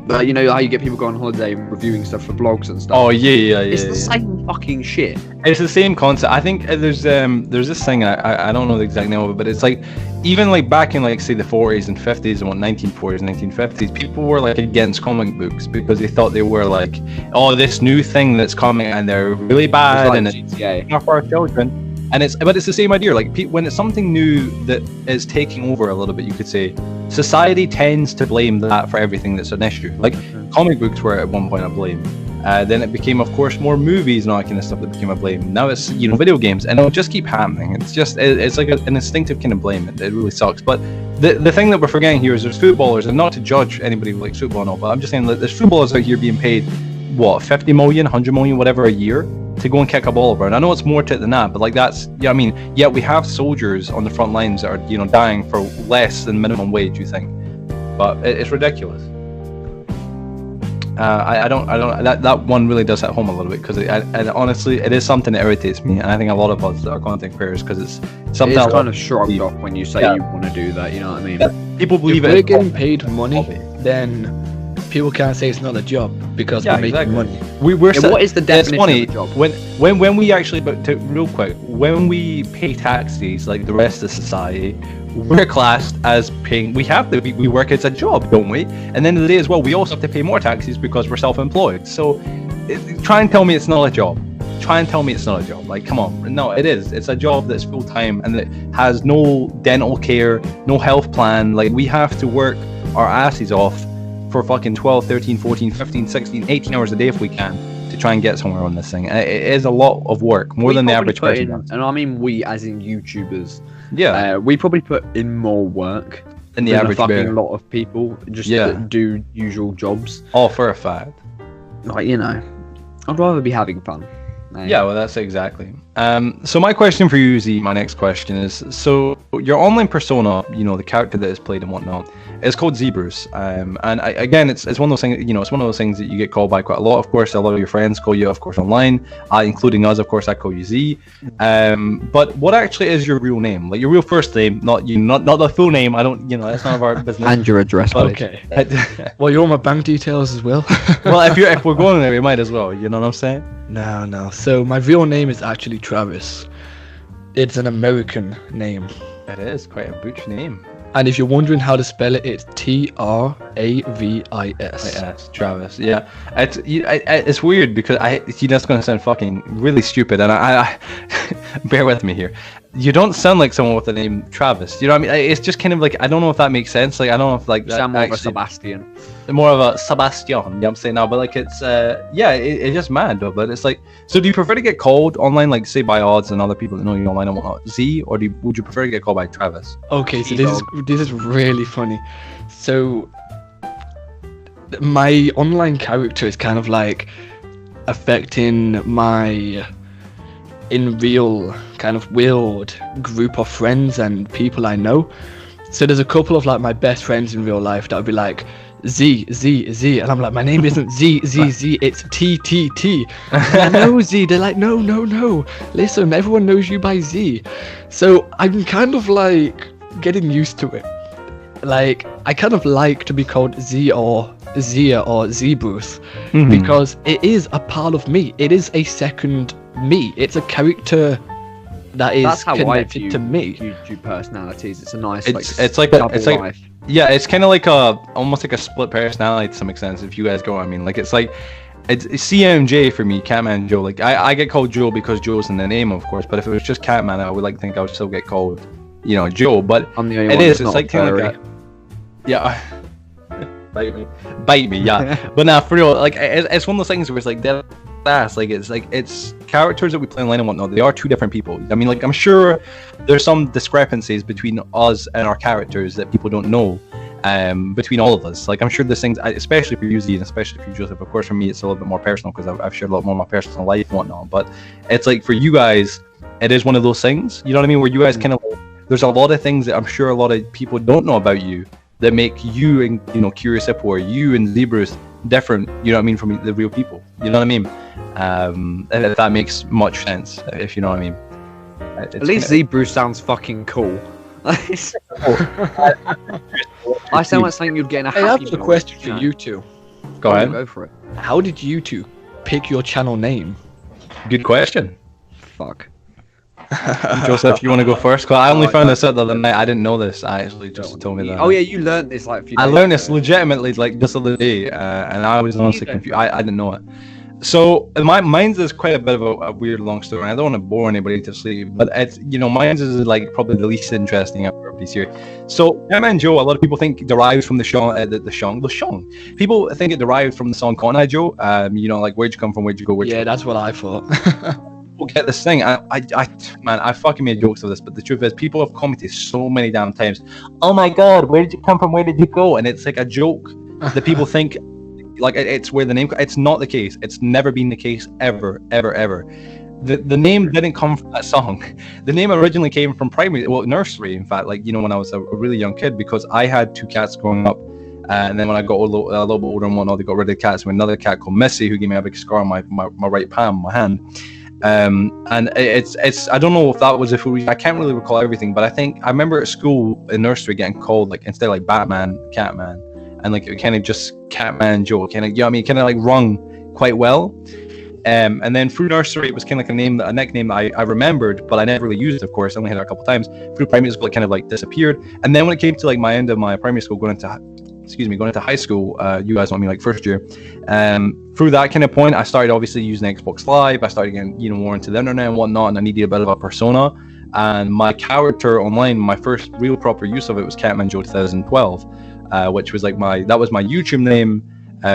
But you know how you get people going on holiday and reviewing stuff for blogs and stuff. Oh yeah. It's the same fucking shit. It's the same concept. I think there's this thing, I don't know the exact name of it, but it's like, even like back in say the 40s and 50s and 1940s, 1950s, people were like against comic books because they thought they were like, oh, this new thing that's coming and they're really bad like and GTA. it's not for our children. But it's the same idea. Like when it's something new that is taking over a little bit, you could say, society tends to blame that for everything that's an issue. Like comic books were at one point a blame. Then it became, of course, more movies and all that kind of stuff that became a blame. Now it's video games, and it'll just keep happening. It's like an instinctive kind of blame. It really sucks. But the thing that we're forgetting here is there's footballers, and not to judge anybody who likes football and all, but I'm just saying that there's footballers out here being paid 50 million, 100 million, whatever a year to go and kick a ball around. I know it's more to it than that, but like that's we have soldiers on the front lines that are dying for less than minimum wage. You think, but it's ridiculous. I don't that one really does hit home a little bit because honestly it is something that irritates me, and I think a lot of us that are content creators, because it's something it's kind of shrugged off when you say you want to do that. You know what I mean? Yeah. People believe if it. we're getting paid money, then people can't say it's not a job because we're making money. What is the definition funny, of a job? When we actually, real quick, when we pay taxes like the rest of society, we're classed as paying. We work as a job, don't we? And at the end of the day as well, we also have to pay more taxes because we're self-employed. So try and tell me it's not a job. Try and tell me it's not a job. Like, come on. No, it is. It's a job that's full-time and that has no dental care, no health plan. Like, we have to work our asses off for fucking 12, 13, 14, 15, 16, 18 hours a day if we can to try and get somewhere on this thing. And it is a lot of work, more than the average person does. And I mean we as in YouTubers. Yeah. We probably put in more work than the average bear. A lot of people just that do usual jobs. Oh, for a fact. Like, I'd rather be having fun. Yeah, well, that's exactly. So my question for you, Z, my next question is, so your online persona, the character that is played and whatnot, is called Zeabruse. And again, it's one of those things, it's one of those things that you get called by quite a lot. Of course, a lot of your friends call you, of course, online, including us, of course, I call you Z. But what actually is your real name? Like your real first name, not the full name. I don't, that's none of our business. And your address. Okay. Well, you want my bank details as well? Well, if we're going there, we might as well. You know what I'm saying? No. So my real name is actually Travis. It's an American name. It is quite a butch name. And if you're wondering how to spell it, it's Travis. Yes, Travis. Yeah, it's weird because that's going to sound fucking really stupid, and bear with me here. You don't sound like someone with the name Travis. You know what I mean? It's just kind of like, I don't know if that makes sense. Like, I don't know if like You that sound more of a actually- Sebastian. more of a Sebastian. You know what I'm saying now? But like, it's it's just mad though. But it's like, so do you prefer to get called online, like say by odds and other people that know you online and whatnot, Z, or would you prefer to get called by Travis? Okay, so this is really funny. So my online character is kind of like affecting my in real kind of weird group of friends and people I know. So there's a couple of like my best friends in real life that would be like Z, and I'm like, my name isn't Z, it's T. I know Z. They're like, no. Listen, everyone knows you by Z. So I'm kind of like getting used to it. Like, I kind of like to be called Z or Zia or Zeabruse because it is a part of me. It is a second me. It's a character that is That's how connected I view to me. YouTube personalities. It's a nice It's like double it's like life. yeah, it's kind of like almost like a split personality to some extent. If you guys go, I mean, like it's CMJ for me, Catman Joe. Like I get called Joe because Joe's in the name, of course. But if it was just Catman, I would like to think I would still get called, Joe. But I'm the only it one is. that's It's not like kind of furry. like yeah. Bite me, yeah. But now for real, like it's one of those things where it's like that. That's like it's characters that we play online and whatnot. They are two different people. I mean, like I'm sure there's some discrepancies between us and our characters that people don't know. Between all of us, like I'm sure there's things, especially for you, Z, and especially for you, Joseph. Of course, for me, it's a little bit more personal because I've shared a lot more of my personal life and whatnot. But it's like for you guys, it is one of those things. You know what I mean? Where you guys kind of there's a lot of things that I'm sure a lot of people don't know about you that make you and Curious Hippo or you and Zeabruse different. You know what I mean, from the real people. You know what I mean? If that makes much sense, if you know what I mean. At least Zeabruse sounds fucking cool. I sound like something you'd get in a I Happy have a Meal. question for Yeah. you two. Go ahead. Go for it. How did you two pick your channel name? Good question. Fuck. Joseph, you want to go first? Cause I only found this out the other night. I didn't know this. I actually just told me that. Oh yeah, you learned this like a few I days learned this ago. legitimately like just the other day, and I was honestly then? confused. I didn't know it. So mine's is quite a bit of a weird long story. And I don't want to bore anybody to sleep, but it's mine's is like probably the least interesting out of everybody's here. So Catman Joe, a lot of people think derives from the song. People think it derived from the song Cotton Eye Joe. Like where'd you come from, where'd you go, where'd you Yeah, that's what I thought. people get this thing. I fucking made jokes of this, but the truth is, people have commented so many damn times. Oh my god, where did you come from? Where did you go? And it's like a joke that people think, like it's where the name. It's not the case. It's never been the case ever. The name didn't come from that song. The name originally came from nursery. In fact, when I was a really young kid, because I had two cats growing up. And then when I got a little bit older and whatnot, they got rid of the cats with another cat called Missy, who gave me a big scar on my right palm, my hand. And it's I don't know if that was I can't really recall everything, but I remember at school in nursery getting called instead of like Batman, Catman, and like it kind of just Catman Joe, kind of kind of like rung quite well. And then through nursery it was kind of like a nickname that I remembered, but I never really used it, of course. I only had it a couple times. Through primary school it kind of like disappeared, and then when it came to like my end of my primary school, going into high school, you guys know me, like first year, through that kind of point I started obviously using Xbox Live. I started getting more into the internet and whatnot, and I needed a bit of a persona, and my character online, my first real proper use of it was Catman Joe 2012, which was that was my YouTube name,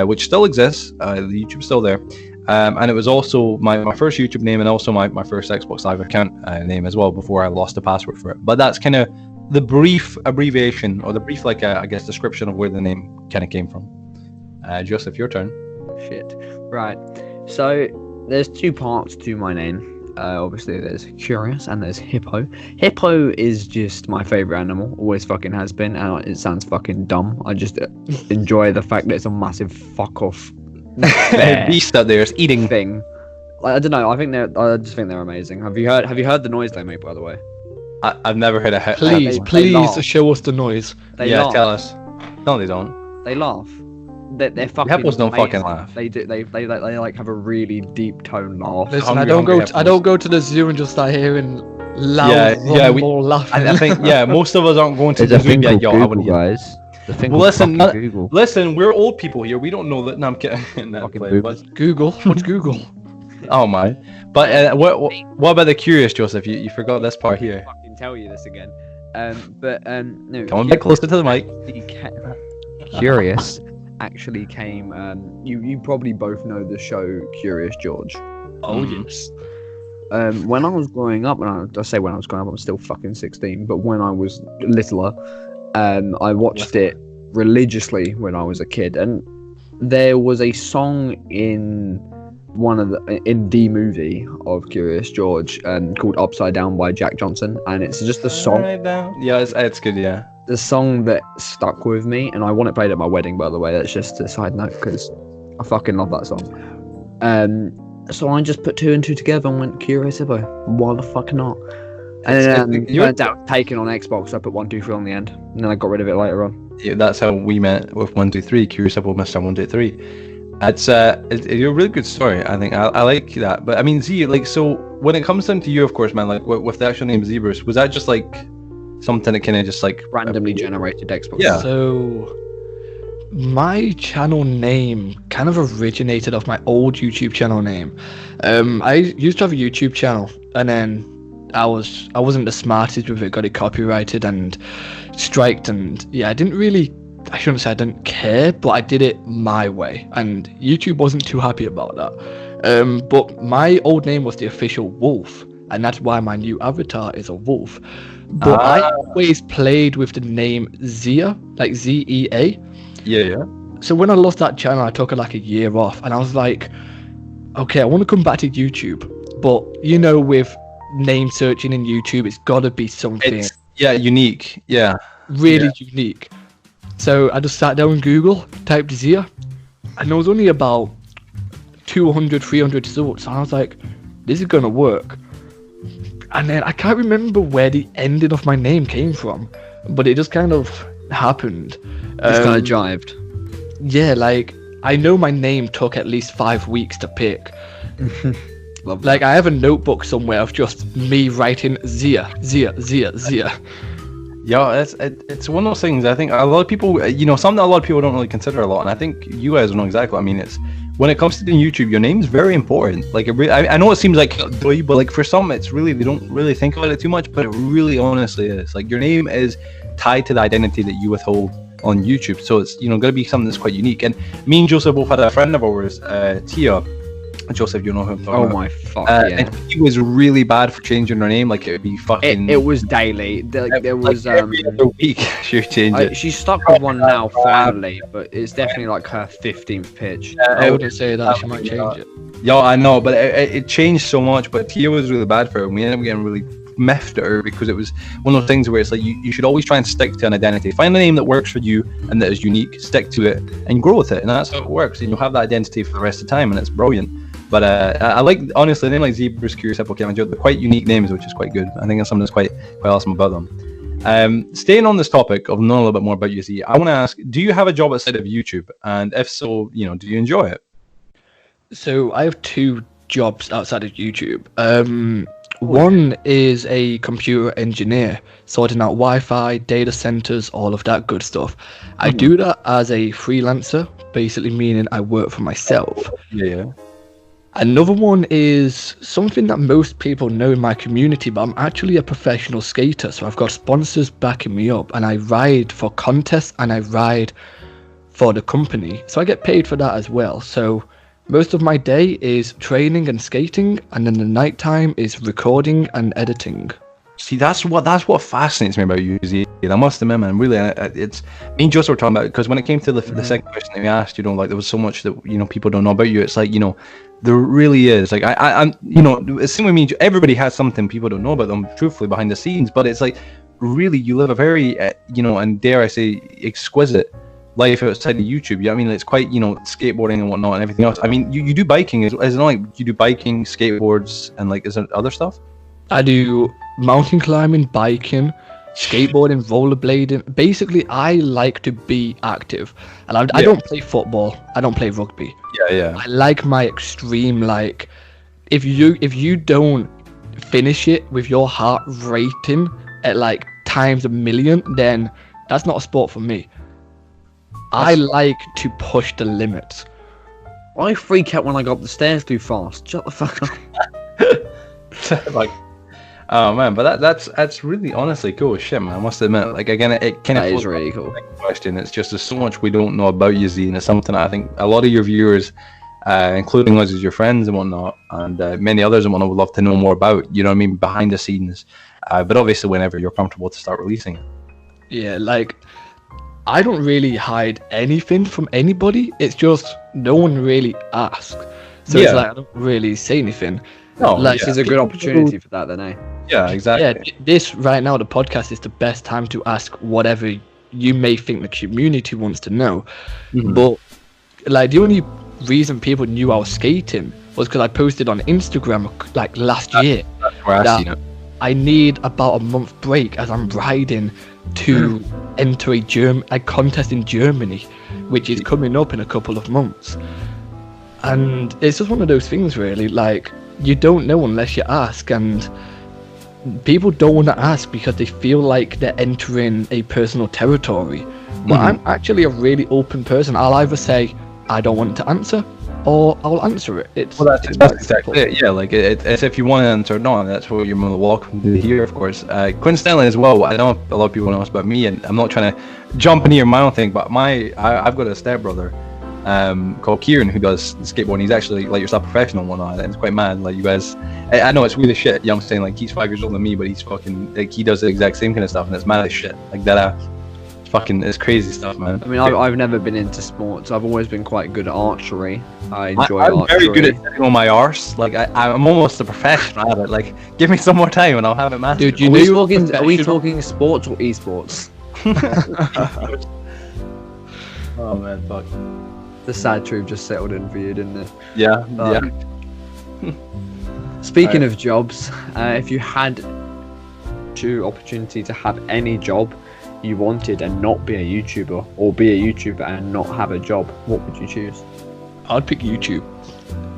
which still exists. The YouTube's still there, and it was also my first YouTube name, and also my first Xbox Live account name as well, before I lost the password for it. But that's kind of the brief abbreviation, or the brief description of where the name kind of came from. Joseph, your turn. Shit. Right. So there's two parts to my name. Obviously there's Curious and there's Hippo. Hippo is just my favorite animal. Always fucking has been, and it sounds fucking dumb. I just enjoy the fact that it's a massive fuck off beast out there is eating thing. I don't know. I just think they're amazing. Have you heard the noise they make, by the way? I've never heard a Please they laugh. show us the noise. They laugh. Tell us. No, they don't. They laugh. They're fucking. Hippos don't amazing. fucking laugh. They do. They like have a really deep tone laugh. Listen, Hungry, I don't hungry go to the zoo and just start hearing loud rumble laughing. I think most of us aren't going to the zoo yet, y'all. I wouldn't. Guys. The thing Well, Google. listen, we're old people here. We don't know that. No, I'm kidding. Fucking But boomers. Google. What's Google? Oh my! But what about the curious, Joseph? You forgot this part here. I can tell you this again. No. Come on, a bit closer to the mic. Curious actually came. You probably both know the show Curious George. Oh yes. When I was growing up, and I say when I was growing up, I'm still fucking 16. But when I was littler, I watched it religiously when I was a kid, and there was a song in the movie of Curious George called Upside Down by Jack Johnson, and it's just the song. Yeah, it's good. Yeah, the song that stuck with me, and I want it played at my wedding, by the way. That's just a side note because I fucking love that song. So I just put two and two together and went Curious Hippo. Why the fuck not? And then turns out taken on Xbox. I put 1, 2, 3 on the end, and then I got rid of it later on. Yeah, that's how we met with 1, 2, 3. Curious Hippo, Mr. 1, 2, 3. It's a really good story. I think I like that. But I mean, Z, like, so when it comes down to you, of course, man, like with the actual name Zeabruse, was that just like something that kind of just like randomly generated Xbox? Yeah. So my channel name kind of originated off my old YouTube channel name. I used to have a YouTube channel, and then I wasn't the smartest with it. Got it copyrighted and striked, and yeah, I shouldn't say I didn't care, but I did it my way, and YouTube wasn't too happy about that. But my old name was the official Wolf, and that's why my new avatar is a wolf. But I always played with the name Zea, like Zea. Yeah. So when I lost that channel, I took like a year off, and I was like, okay, I want to come back to YouTube, but you know, with name searching in YouTube, it's got to be something unique. Yeah, really unique. So I just sat down on Google, typed Zea, and there was only about 200, 300 results. And I was like, this is going to work. And then I can't remember where the ending of my name came from, but it just kind of happened. It's kind of jived. Yeah, like, I know my name took at least 5 weeks to pick. Like, I have a notebook somewhere of just me writing Zea. Yeah, it's one of those things. I think a lot of people, something that a lot of people don't really consider a lot, and I think you guys know exactly what I mean. It's when it comes to doing YouTube, your name's very important. Like, I know it seems like, but like for some, it's really, they don't really think about it too much, but it really honestly is. Like, your name is tied to the identity that you withhold on YouTube, so it's going to be something that's quite unique. And me and Joseph both had a friend of ours, Tia. Joseph, you know who I'm talking about. Oh my fuck, yeah. And he was really bad for changing her name. Like, it would be fucking... It was daily. There was... every other week she would change it. She's stuck with one now, finally, but it's definitely like her 15th pitch. I wouldn't say that. She might change it. Yeah, I know, but it changed so much. But Tia was really bad for her, and we ended up getting really miffed at her because it was one of those things where it's like you should always try and stick to an identity. Find a name that works for you and that is unique, stick to it, and grow with it. And that's how it works. And you'll have that identity for the rest of the time, and it's brilliant. But I like, honestly, a name like Zeabruse, Curious Hippo, they're quite unique names, which is quite good. I think that's something that's quite awesome about them. Staying on this topic of knowing a little bit more about you, Z, I want to ask, do you have a job outside of YouTube? And if so, do you enjoy it? So I have 2 jobs outside of YouTube. One is a computer engineer, sorting out Wi-Fi, data centers, all of that good stuff. I do that as a freelancer, basically meaning I work for myself. Yeah. Another one is something that most people know in my community, but I'm actually a professional skater, so I've got sponsors backing me up, and I ride for contests and I ride for the company, so I get paid for that as well. So most of my day is training and skating, and then the night time is recording and editing. See, that's what fascinates me about you, Z. I must admit, man, really, it's me and Joseph were talking about it, because when it came to the second question that we asked, like, there was so much that people don't know about you. It's like, there really is. Like, I'm it's same with me. Everybody has something people don't know about them, truthfully, behind the scenes. But it's like, really, you live a very, and dare I say, exquisite life outside of YouTube. I mean, it's quite, skateboarding and whatnot and everything else. I mean, you do biking. Is it not like you do biking, skateboards, and like, is there other stuff? I do mountain climbing, biking, skateboarding, rollerblading. Basically, I like to be active, and I don't play football. I don't play rugby. Yeah. I like my extreme. Like, if you don't finish it with your heart rating at like times a million, then that's not a sport for me. I like to push the limits. I freak out when I go up the stairs too fast. Shut the fuck up. Like, oh man, but that's really honestly cool as shit, man. I must admit, like again, it kind of That is really cool. question. It's just there's so much we don't know about you, Z, and it's something that I think a lot of your viewers, including us as your friends and whatnot, and many others and whatnot, would love to know more about. You know what I mean, behind the scenes. But obviously, whenever you're comfortable to start releasing it. Yeah, like, I don't really hide anything from anybody. It's just no one really asks. So it's like I don't really say anything. No, like, This is a good opportunity for that, then, eh? Yeah, exactly. Yeah, this right now, the podcast is the best time to ask whatever you may think the community wants to know. Mhm. But like the only reason people knew I was skating was because I posted on Instagram like last year That's where I that seen it. I need about a month break as I'm riding to enter a contest in Germany, which is coming up in a couple of months. And it's just one of those things, really. Like, you don't know unless you ask, and people don't want to ask because they feel like they're entering a personal territory. But I'm actually a really open person. I'll either say I don't want to answer, or I'll answer it. It's Well, that's quite exactly simple. it. Yeah, like it's if you want to answer or not, that's what you're more than welcome to hear, of course. Coincidentally as well, I know a lot of people know this about me, and I'm not trying to jump into my own thing, but I've got a stepbrother called Kieran who does skateboarding. He's actually like yourself, professional and whatnot, and it's quite mad. Like you guys, I know it's weird as shit. You know what I'm saying? Like he's 5 years older than me, but he's fucking like he does the exact same kind of stuff, and it's mad as shit. Like that. It's crazy stuff, man. I mean, I've never been into sports. I've always been quite good at archery. I enjoy I'm archery. very good at sitting on my arse. Like I'm almost a professional at it. Like give me some more time and I'll have it mastered. Dude, you Are know we, you're talking, are we professional. talking sports or esports? Oh man, fuck. The sad truth just settled in for you, didn't it? Yeah, But- yeah. Speaking of jobs, if you had the opportunity to have any job you wanted and not be a YouTuber, or be a YouTuber and not have a job, what would you choose? I'd pick YouTube.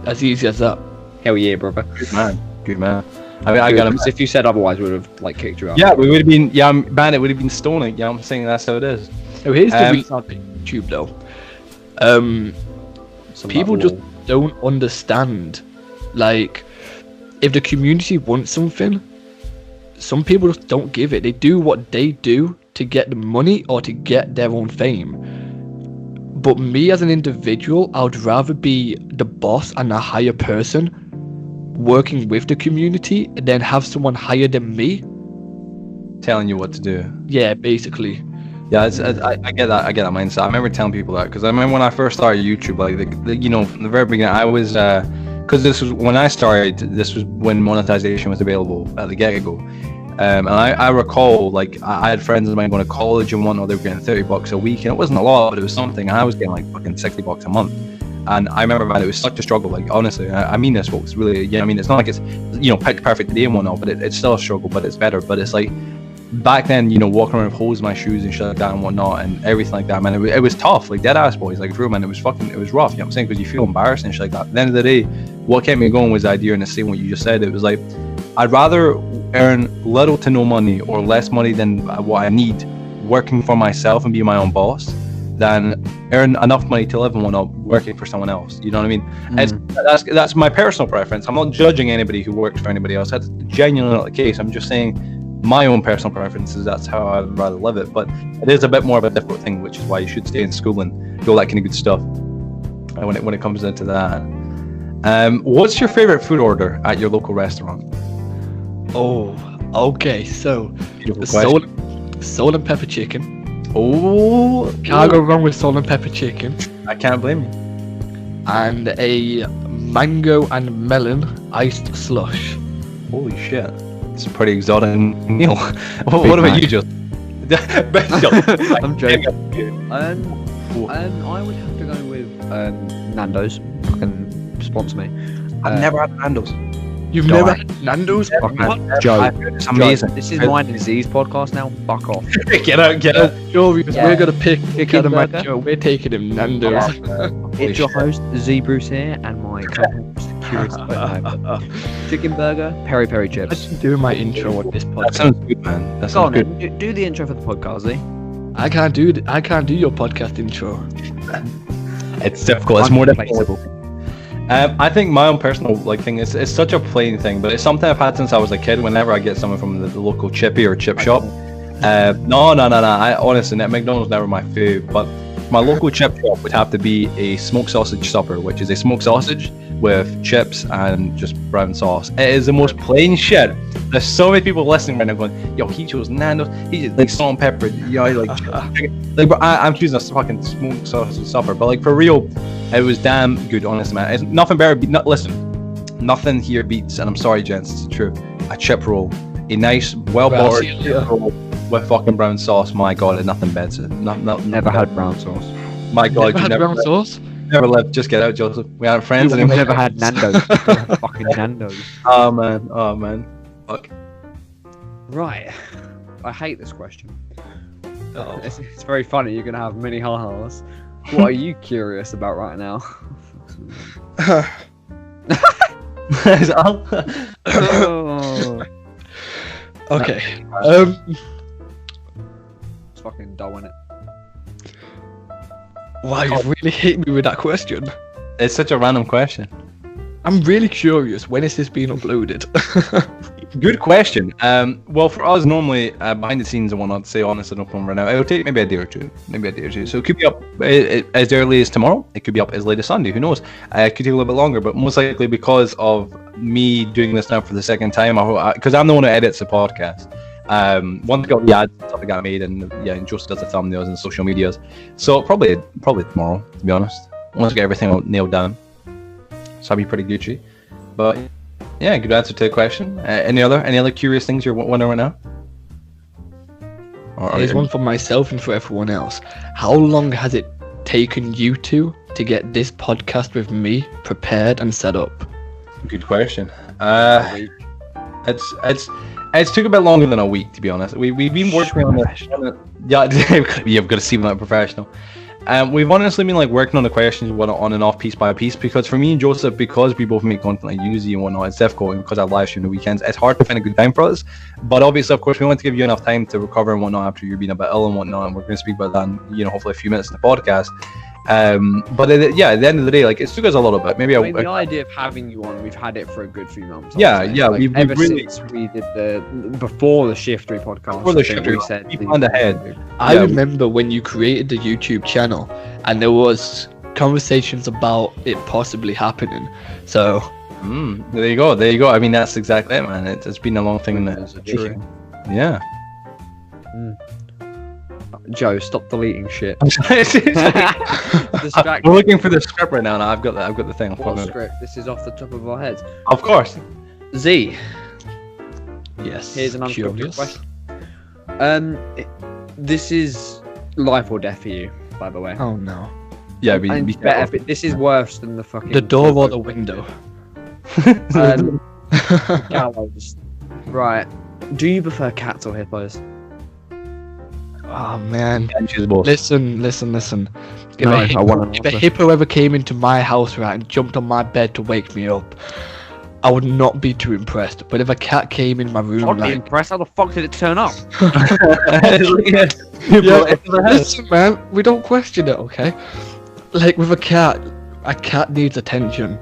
As easy as that. Hell yeah, brother. Good man. Good man. I mean, I got him. Because if you said otherwise, we would have like kicked you out. Yeah, we would have been. Yeah, man, it would have been stoning. Yeah, I'm saying that's how it is. Oh, here's the Um, reason I'd pick YouTube though. Some People like just wall. don't understand. Like, if the community wants something, some people just don't give it. They do what they do to get the money or to get their own fame. But me as an individual, I would rather be the boss and a higher person working with the community than have someone higher than me. Telling you what to do. Yeah, basically. Yeah, I get that. I get that mindset. I remember telling people that because I remember when I first started YouTube, like from the very beginning, I was because this was when I started. This was when monetization was available at the get-go. And I recall, like, I had friends of mine going to college and whatnot. They were getting $30 a week, and it wasn't a lot, but it was something. And I was getting like fucking $60 a month. And I remember, man, it was such a struggle. Like, honestly, I mean this, folks. Really, yeah. I mean, it's not like it's pitch perfect today and whatnot, but it's still a struggle. But it's better. But it's like back then, walking around with holes in my shoes and shit like that and whatnot, and everything like that, man. It was tough, like dead ass boys, like for real, man. It was rough. You know what I'm saying? Because you feel embarrassed and shit like that. At the end of the day, what kept me going was the idea, and the same what you just said. It was like I'd rather earn little to no money or less money than what I need working for myself and be my own boss than earn enough money to live and whatnot working for someone else. You know what I mean? That's my personal preference. I'm not judging anybody who works for anybody else. That's genuinely not the case. I'm just saying my own personal preferences. That's how I'd rather live it. But it is a bit more of a difficult thing, which is why you should stay in school and do all that kind of good stuff when it comes into that. What's your favorite food order at your local restaurant? Oh, okay. So, Beautiful the salt and pepper chicken. Oh, Can't go wrong with salt and pepper chicken. I can't blame you. And a mango and melon iced slush. Holy shit. It's a pretty exotic meal. What about you, Joe? I'm joking. I would have to go with Nando's. Fucking sponsor me. I've never had Nando's. You've Don't never I? had Nando's? Fucking Joe. It's amazing. Joe, this is mine and Z's podcast now. Fuck off. Get out. Joe, because Yeah. we're gonna pick Chicken Adam and burger. Joe. We're taking him Nando's. It's your host, Zeabruse here, and my co-host, Chicken burger, peri peri chips. I'm doing my intro on this That podcast. sounds good, man. That Go sounds on, good. then. Do the intro for the podcast, Z. I can't do your podcast intro. It's difficult. It's more difficult. I think my own personal thing is it's such a plain thing, but it's something I've had since I was a kid. Whenever I get something from the local chippy or chip shop, no. I honestly, McDonald's never my food, but my local chip shop would have to be a smoked sausage supper, which is a smoked sausage with chips and just brown sauce. It is the most plain shit. There's so many people listening right now going, yo, he chose Nando's, he just like salt and pepper, I'm choosing a fucking smoked sausage supper, but like for real, it was damn good, honestly, man. It's nothing better. Nothing here beats, and I'm sorry, gents, it's true. A chip roll, a nice, well-buttered chip roll with fucking brown sauce. My God, nothing beats it. Never had brown sauce. My God, Never had brown sauce? Never lived. Just get out, Joseph. We aren't friends We've anymore. never had Nando's. Fucking Nando's. Oh man. Fuck. Right. I hate this question. Oh. It's very funny. You're gonna have many ha-has. What are you curious about right now? Is that all? Oh, Okay. it's fucking dull, innit? Wow, you really hit me with that question. It's such a random question. I'm really curious. When is this being uploaded? Good question. Well, for us, normally behind the scenes and whatnot, to say honest and open right now, it'll take maybe a day or two. So it could be up as early as tomorrow. It could be up as late as Sunday. Who knows? It could take a little bit longer, but most likely because of me doing this now for the second time, because I'm the one who edits the podcast. Once I got the ads and stuff I got made, and and Joseph does the thumbnails and social medias. So probably tomorrow, to be honest. Once I get everything nailed down, so I'll be pretty Gucci. But yeah, good answer to the question. Any other curious things you're wondering right now? Here's one for myself and for everyone else. How long has it taken you two to get this podcast with me prepared and set up? Good question. It's took a bit longer than a week, to be honest. We've been working on it. Yeah, you've got to see my professional. We've honestly been working on the questions on and off piece by piece, because for me and Joseph, because we both make content like Uzi and whatnot, it's difficult, and because I live stream the weekends, it's hard to find a good time for us. But obviously, of course, we want to give you enough time to recover and whatnot after you're being a bit ill and whatnot, and we're going to speak about that in, hopefully a few minutes in the podcast. But at the end of the day, it took us a little bit. Maybe I mean, the idea of having you on, we've had it for a good few months. We've ever really, since we did before the Shiftery podcast. Before the Shiftery, we planned ahead. I remember when you created the YouTube channel, and there was conversations about it possibly happening. So there you go. I mean, that's exactly it, man. It's been a long thing in the true. Yeah. Joe, stop deleting shit. We're looking for the script right now, and I've got the thing. What script? This is off the top of our heads. Of course. Z. Yes. Here's an unscripted question. This is life or death for you, by the way. Oh no. Yeah, this is worse than the fucking the door or the window. Gallows. Right. Do you prefer cats or hippos? Oh man. Listen. If a hippo ever came into my house, right, and jumped on my bed to wake me up, I would not be too impressed. But if a cat came in my room, impressed. How the fuck did it turn up? Listen, man, we don't question it, okay? With a cat needs attention.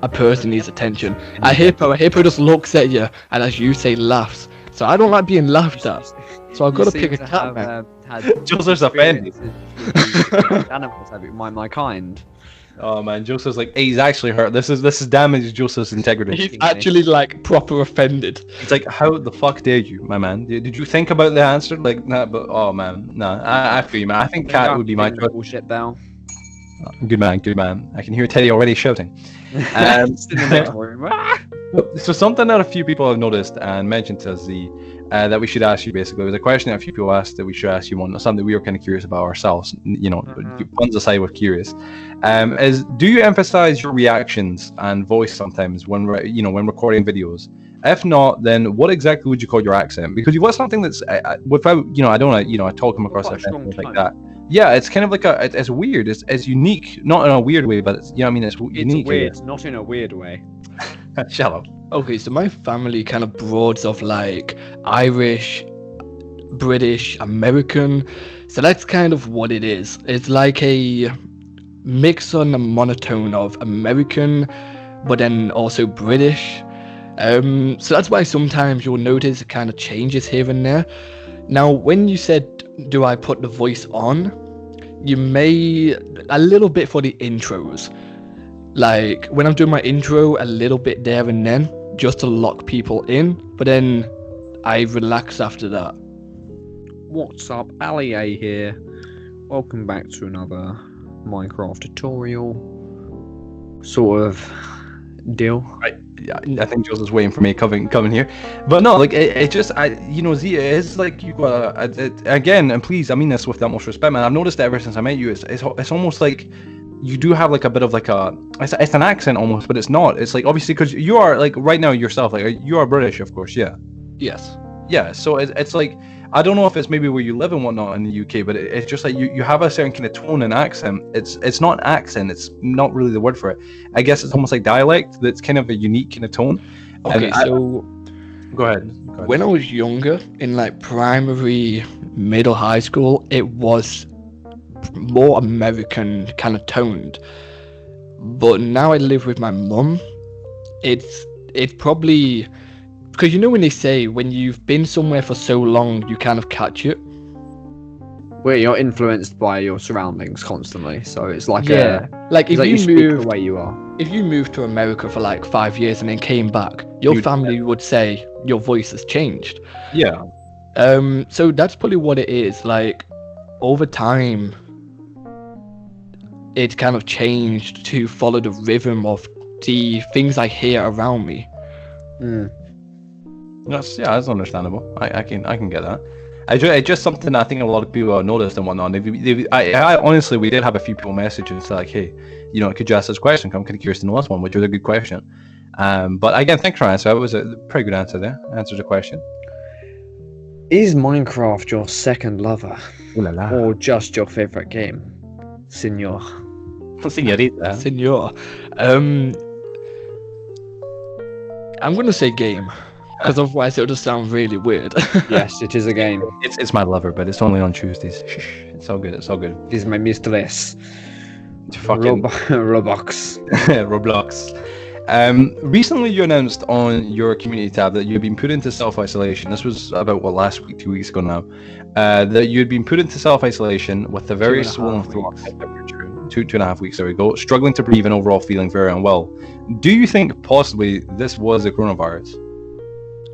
A person needs attention. A hippo just looks at you and, as you say, laughs. So I don't like being laughed at. So I've got to pick a cat, man. Joseph's offended. Animals have my kind. Oh man, Joseph's he's actually hurt. This is damaged Joseph's integrity. He's actually proper offended. It's how the fuck dare you, my man? Did you think about the answer? Nah, but oh man, nah. I feel you, man. I think cat would be my choice. Bullshit down. Good man. I can hear Teddy already shouting. So something that a few people have noticed and mentioned to us, that we should ask you, basically, it was a question that a few people asked that we should ask you on, something we were kind of curious about ourselves, puns aside, we're curious, is do you emphasize your reactions and voice sometimes when recording videos? If not, then what exactly would you call your accent? Because you've got something that's without, I don't want to, talk them across like that. Yeah, it's kind of it's weird. It's unique, not in a weird way, but it's it's unique. It's weird, not in a weird way. Shut up. Okay, so my family kind of broads of Irish, British, American. So that's kind of what it is. It's like a mix on a monotone of American, but then also British. So that's why sometimes you'll notice it kind of changes here and there. Now, when you said, do I put the voice on? You may, a little bit for the intros. Like, when I'm doing my intro, a little bit there and then, just to lock people in, but then I relax after that. What's up, Ali A here. Welcome back to another Minecraft tutorial sort of deal. I think Joseph's waiting for me coming here, but no, like it just, Z, it's like you got again, and please, I mean this with the utmost respect, man. I've noticed that ever since I met you, it's almost like you do have like a bit of like it's an accent almost, but it's not. It's like obviously because you are like right now yourself, like you are British, of course, yeah. Yes. Yeah, so it's like I don't know if it's maybe where you live and whatnot in the UK, but it's just like you have a certain kind of tone and accent. It's not accent. It's not really the word for it. I guess it's almost like dialect. That's kind of a unique kind of tone. Okay, so go ahead. When I was younger, in like primary, middle, high school, it was more American kind of toned. But now I live with my mum. It's probably. Because you know when they say when you've been somewhere for so long, you kind of catch it. Where you're influenced by your surroundings constantly, so it's like like if you move the way you are. If you moved to America for like 5 years and then came back, your family would say your voice has changed. Yeah. So that's probably what it is. Like over time, it's kind of changed to follow the rhythm of the things I hear around me. That's understandable. I can get that. It's just something I think a lot of people have noticed and whatnot. I honestly, we did have a few people message and say like, hey, could you ask this question? I'm kind of curious to know this one, which was a good question. But again, thanks for your answer. It was a pretty good answer there. Answers the question. Is Minecraft your second lover? Ooh la la. Or just your favorite game, Senor? Senorita. Senor. I'm gonna say game. Because otherwise it'll just sound really weird. Yes, it is a game. It's my lover, but it's only on Tuesdays. It's all good. It's all good. It is my mistress. Fucking Roblox. Roblox. Recently you announced on your community tab that you've been put into self-isolation. This was about, last week, 2 weeks ago now. That you'd been put into self-isolation with a very swollen throat temperature. 2.5 weeks, there we go. Struggling to breathe and overall feeling very unwell. Do you think possibly this was the coronavirus?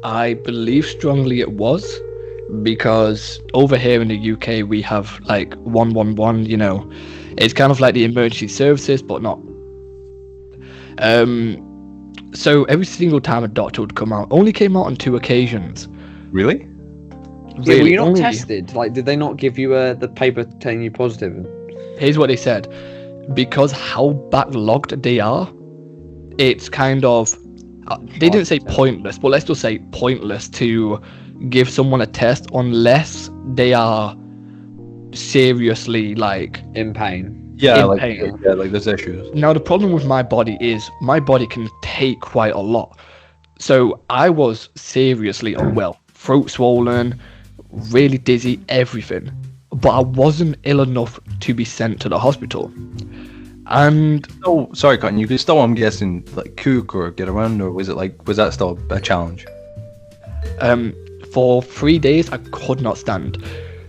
I believe strongly it was, because over here in the UK we have like 111, it's kind of like the emergency services, but not. So every single time a doctor would come out, only came out on 2 occasions. Really? Yeah, were you not tested? Like, did they not give you the paper telling you positive? Here's what they said. Because how backlogged they are, it's kind of... they didn't say pointless, but let's just say pointless to give someone a test unless they are seriously like in pain. Yeah, like there's issues. Now the problem with my body is my body can take quite a lot. So I was seriously unwell, throat swollen, really dizzy, everything. But I wasn't ill enough to be sent to the hospital. And sorry, Cotton, you could still, I'm guessing, like cook or get around, or was that still a challenge? For 3 days I could not stand.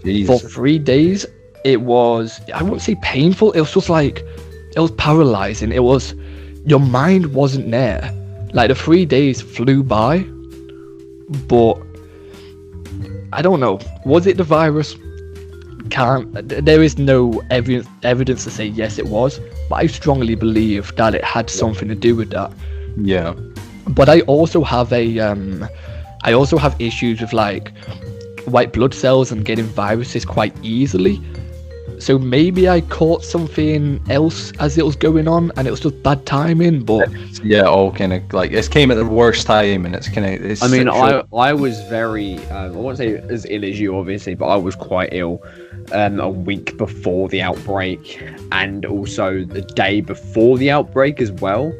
Jeez. For 3 days it was, I wouldn't say painful, it was just like, it was paralyzing. It was, your mind wasn't there. Like the 3 days flew by, but I don't know, was it the virus? There is no evidence to say yes it was, but I strongly believe that it had something to do with that. Yeah. But I also have issues with like white blood cells and getting viruses quite easily. So maybe I caught something else as it was going on, and it was just bad timing. But yeah, all kind of like it came at the worst time, and it's kind of. I mean, I was very I won't say as ill as you, obviously, but I was quite ill a week before the outbreak, and also the day before the outbreak as well.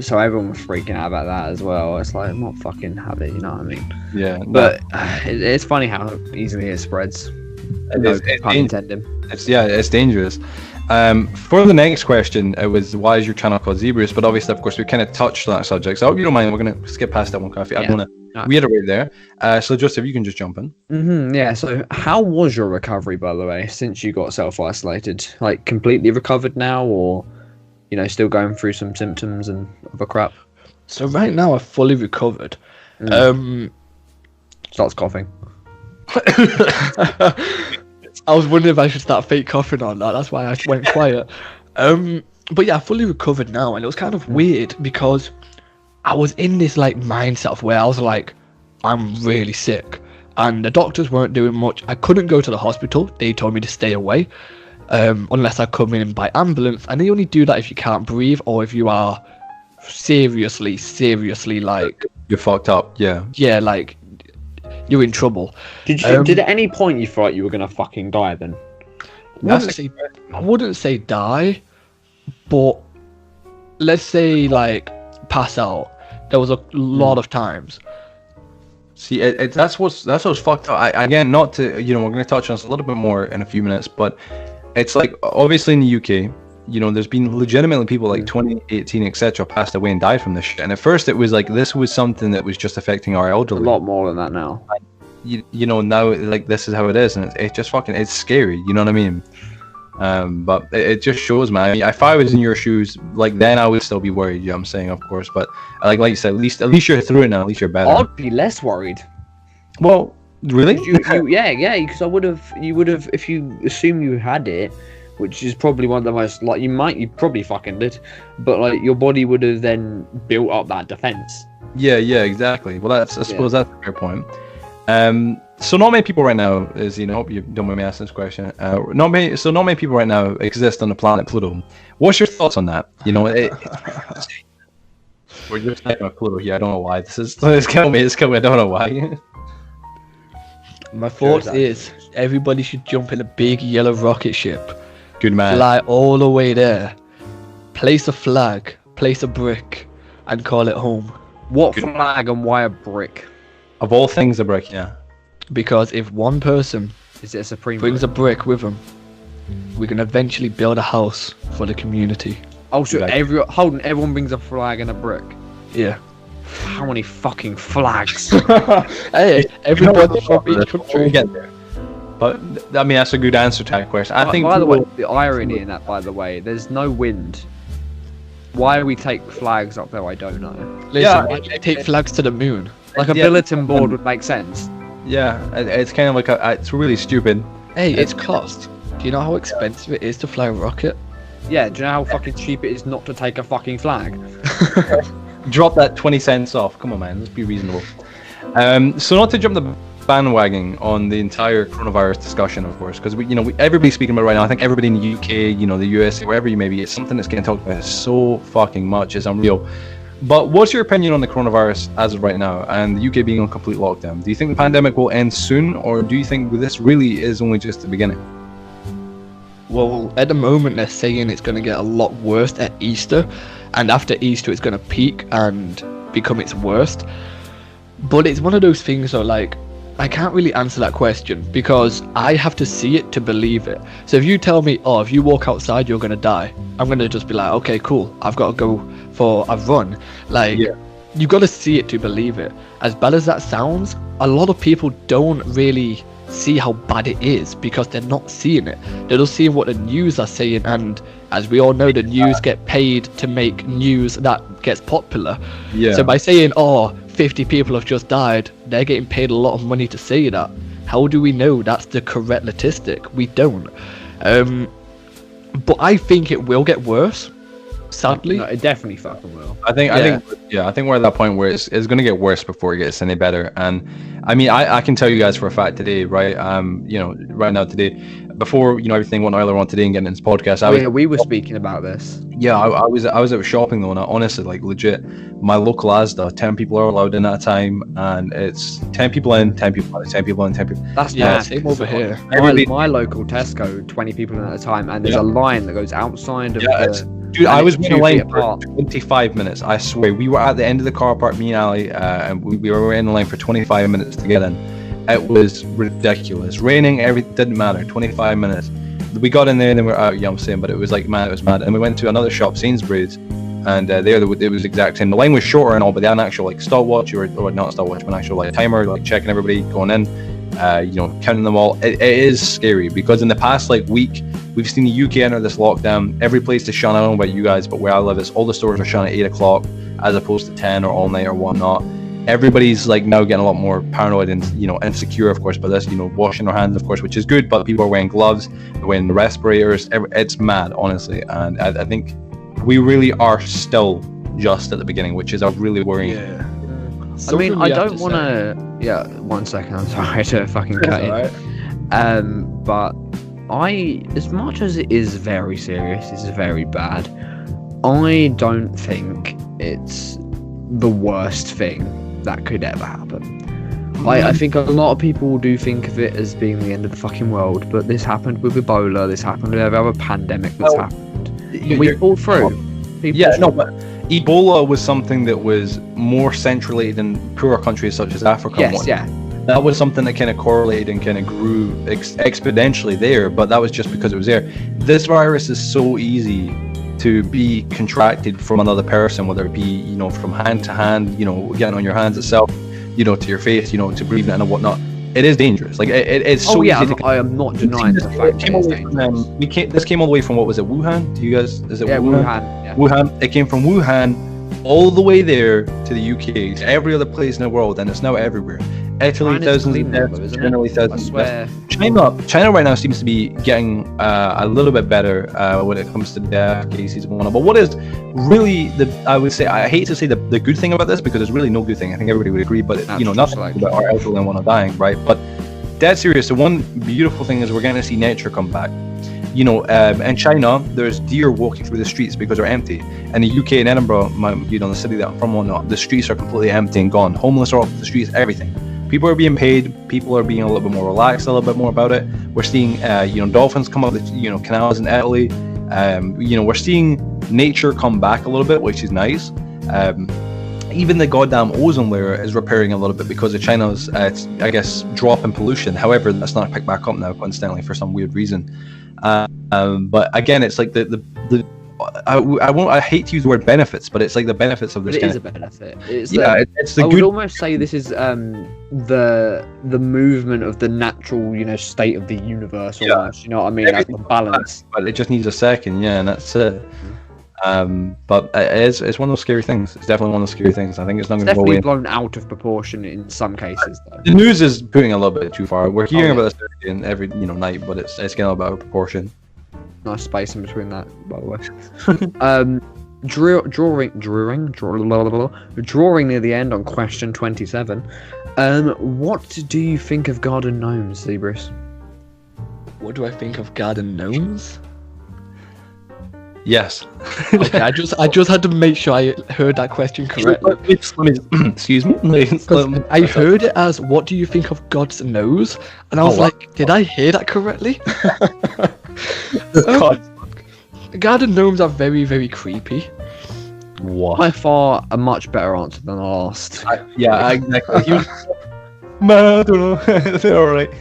So everyone was freaking out about that as well. It's like, I'm not fucking have it, you know what I mean? Yeah. But it's funny how easily it spreads. No pun intended. It's dangerous. For the next question, it was why is your channel called Zeabruse? But obviously, of course, we kind of touched on that subject. So I hope you don't mind. We're going to skip past that one, Coffee. I don't want to reiterate there. So Joseph, you can just jump in. Yeah, so how was your recovery, by the way, since you got self-isolated? Like, completely recovered now, or, you know, still going through some symptoms and other crap? So right now, I've fully recovered. Starts coughing. I was wondering if I should start fake coughing on that. That's why I went quiet. But yeah, I fully recovered now, and it was kind of weird because I was in this like mindset of where I was like, I'm really sick, and the doctors weren't doing much. I couldn't go to the hospital. They told me to stay away, unless I come in by ambulance, and they only do that if you can't breathe or if you are seriously like You're fucked up. Yeah, like you're in trouble. Did at any point you thought you were gonna fucking die then? I wouldn't say die, but let's say like pass out. There was a lot of times. See, that's what's fucked up. Again, not to, we're going to touch on this a little bit more in a few minutes, but it's like, obviously in the UK, there's been legitimately people like 2018, etc., passed away and died from this shit. And at first it was like, this was something that was just affecting our elderly. A lot more than that now. Now, like, this is how it is, and it's just fucking, it's scary, you know what I mean? But it just shows, man. I mean, if I was in your shoes, like, then I would still be worried, I'm saying, of course, but like you said, at least you're through it now, at least you're better. I'd be less worried. Well, really? Yeah, because you would have, if you assume you had it, which is probably one of the most, like, you probably fucking did, but like, your body would have then built up that defense. Yeah, exactly. Well, I suppose that's a fair point. So not many people right now is, hope you don't mind me asking this question. Not many people right now exist on the planet Pluto. What's your thoughts on that? We're just talking about Pluto here. I don't know why it's killing me. It's killing me. I don't know why. My thoughts is everybody should jump in a big yellow rocket ship. Good man. Fly all the way there. Place a flag. Place a brick, and call it home. What flag and why a brick? Of all things, a brick, yeah. Because if one person is it a supreme brings a brick with them, we can eventually build a house for the community. Oh, so everyone brings a flag and a brick? Yeah. How many fucking flags? Hey, everybody from each country. Get there. But I mean, that's a good answer to that question. I think. By the way, the irony in that, by the way, there's no wind. Why we take flags up there, I don't know. Listen, why do they take flags to the moon? Like a bulletin board would make sense. Yeah, it's kind of like it's really stupid. Hey, it's cost. Do you know how expensive it is to fly a rocket? Yeah, do you know how fucking cheap it is not to take a fucking flag? Drop that 20 cents off. Come on, man, let's be reasonable. So not to jump the bandwagon on the entire coronavirus discussion, of course, because everybody's speaking about it right now. I think everybody in the UK, the US, wherever you may be, it's something that's getting talked about so fucking much. It's unreal. But what's your opinion on the coronavirus as of right now, and the UK being on complete lockdown? Do you think the pandemic will end soon, or do you think this really is only just the beginning? Well, at the moment they're saying it's going to get a lot worse at Easter, and after Easter it's going to peak and become its worst. But it's one of those things though, like, I can't really answer that question because I have to see it to believe it. So if you tell me, oh, if you walk outside you're going to die, I'm going to just be like, okay, cool, I've got to go for a run. Like, you got to see it to believe it. As bad as that sounds, a lot of people don't really see how bad it is because they're not seeing it. They're just seeing what the news are saying, and as we all know, the news get paid to make news that gets popular. So by saying, oh, 50 people have just died, they're getting paid a lot of money to say that. How do we know that's the correct statistic? We don't. But I think it will get worse, sadly. No, it definitely fucking will. I think we're at that point where it's going to get worse before it gets any better. And I mean, I can tell you guys for a fact today, right? Right now today, before everything went earlier on today and getting into this podcast, we were speaking about this. Yeah, I was out shopping though, and honestly, like, legit, my local Asda, 10 people are allowed in at a time, and it's 10 people in, 10 people out, 10 people in, 10 people. That's same over here. My local Tesco, 20 people in at a time, and there's a line that goes outside of the. Dude, I was in a line for 25 minutes. I swear, we were at the end of the car park, me and Ali, and we were in the line for 25 minutes to get in. It was ridiculous. Raining, everything didn't matter. 25 minutes. we got in there and then we're out. Yeah, I'm saying, but it was like, man, it was mad. And we went to another shop, Sainsbury's, and there it was the exact same. The line was shorter and all, but they had an actual like stopwatch or not stopwatch, but an actual like timer, like checking everybody going in, counting them all. It is scary because in the past like week, we've seen the UK enter this lockdown. Every place is shut. I don't know about you guys, but where I live, all the stores are shut at 8 o'clock as opposed to 10 or all night or whatnot. Everybody's like now getting a lot more paranoid and insecure, of course, by this, washing their hands, of course, which is good, but people are wearing gloves, they're wearing the respirators. It's mad, honestly, and I think we really are still just at the beginning, which is a really worrying. Yeah. I mean, I don't want to. Yeah, 1 second. I'm sorry to fucking cut in. Right. But as much as it is very serious, it's very bad. I don't think it's the worst thing that could ever happen. I think a lot of people do think of it as being the end of the fucking world, but this happened with Ebola, this happened with every other pandemic that's happened. We pulled through. But Ebola was something that was more centrally in poorer countries such as Africa. Yes, yeah. That was something that kind of correlated and kind of grew exponentially there, but that was just because it was there. This virus is so easy to be contracted from another person, whether it be, from hand to hand, getting on your hands itself, to your face, to breathing in and whatnot. It is dangerous. Like it's so easy. I am not denying the fact that it's dangerous. This came all the way from, what was it, Wuhan? Do you guys? Is it Wuhan? Yeah. Wuhan. It came from Wuhan all the way there to the UK, to every other place in the world, and it's now everywhere. Italy, thousands of deaths, generally thousands of deaths. China right now seems to be getting a little bit better when it comes to death cases and whatnot. But what is really I would say, I hate to say the good thing about this, because there's really no good thing. I think everybody would agree, but nothing about our elderly and whatnot dying, right? But dead serious. The one beautiful thing is we're going to see nature come back. In China, there's deer walking through the streets because they're empty. In the UK, in Edinburgh, the city that I'm from, whatnot, the streets are completely empty and gone. Homeless are off the streets, everything. People are being paid. People are being a little bit more relaxed, a little bit more about it. We're seeing, dolphins come up the, canals in Italy. We're seeing nature come back a little bit, which is nice. Even the goddamn ozone layer is repairing a little bit because of China's, drop in pollution. However, that's not picked back up now, coincidentally, for some weird reason. But again, it's like I hate to use the word benefits, but it's like the benefits of this. It is a benefit. It's the I good. would almost say this is the movement of the natural, state of the universe. Almost, you know what I mean? Like the balance. But it just needs a second, and that's it. But it's one of those scary things. It's definitely one of those scary things. I think it's not going to go away. Definitely blown out of proportion in some cases, though. The news is putting a little bit too far. We're hearing about this every night, but it's getting a little bit out of proportion. Nice space in between that, by the way. Drawing near the end on question 27. What do you think of garden gnomes, Zeabruse? What do I think of garden gnomes? Yes. Okay, I just had to make sure I heard that question correctly. Excuse me. I heard it as, what do you think of God's nose? And I was like, did I hear that correctly? Garden gnomes are very, very creepy. What? By far a much better answer than the last. Exactly. Man, I don't know. They're alright.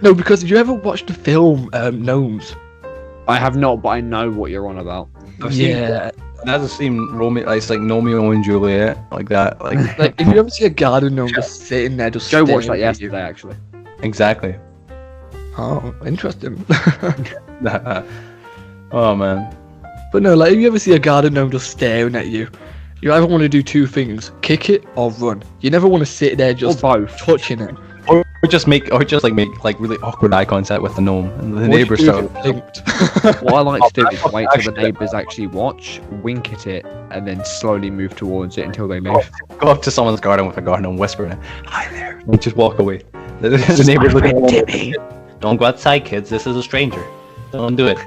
No, because you ever watched the film Gnomes? I have not, but I know what you're on about. Yeah. That does seem Romeo. It's like Romeo and Juliet, like that. Like if you ever see a garden gnome just sitting there, just Joe watched that yesterday, actually. Exactly. Oh, interesting. Oh man. But no, like if you ever see a garden gnome just staring at you, you either want to do two things: kick it or run. You never want to sit there just both touching it. Or just make really awkward eye contact with the gnome and the neighbours start. What I like to do is wait till the neighbours actually watch, wink at it, and then slowly move towards it until they leave. Go up to someone's garden with a garden and whisper, "Hi there," and just walk away. The neighbours looking at me. Don't go outside, kids. This is a stranger. Don't do it.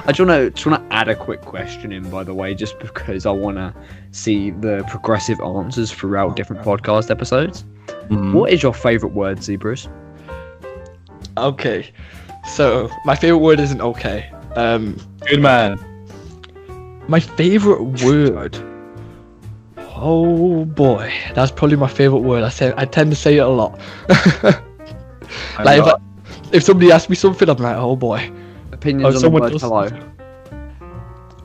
I just want to add a quick question in, by the way, just because I want to see the progressive answers throughout different podcast episodes. Mm-hmm. What is your favourite word, Zeabruse? Okay, so my favourite word isn't okay. Good man. My favourite word. Oh boy, that's probably my favourite word. I tend to say it a lot. Like if somebody asks me something, I'm like, oh boy. Opinions on the someone word does- hello.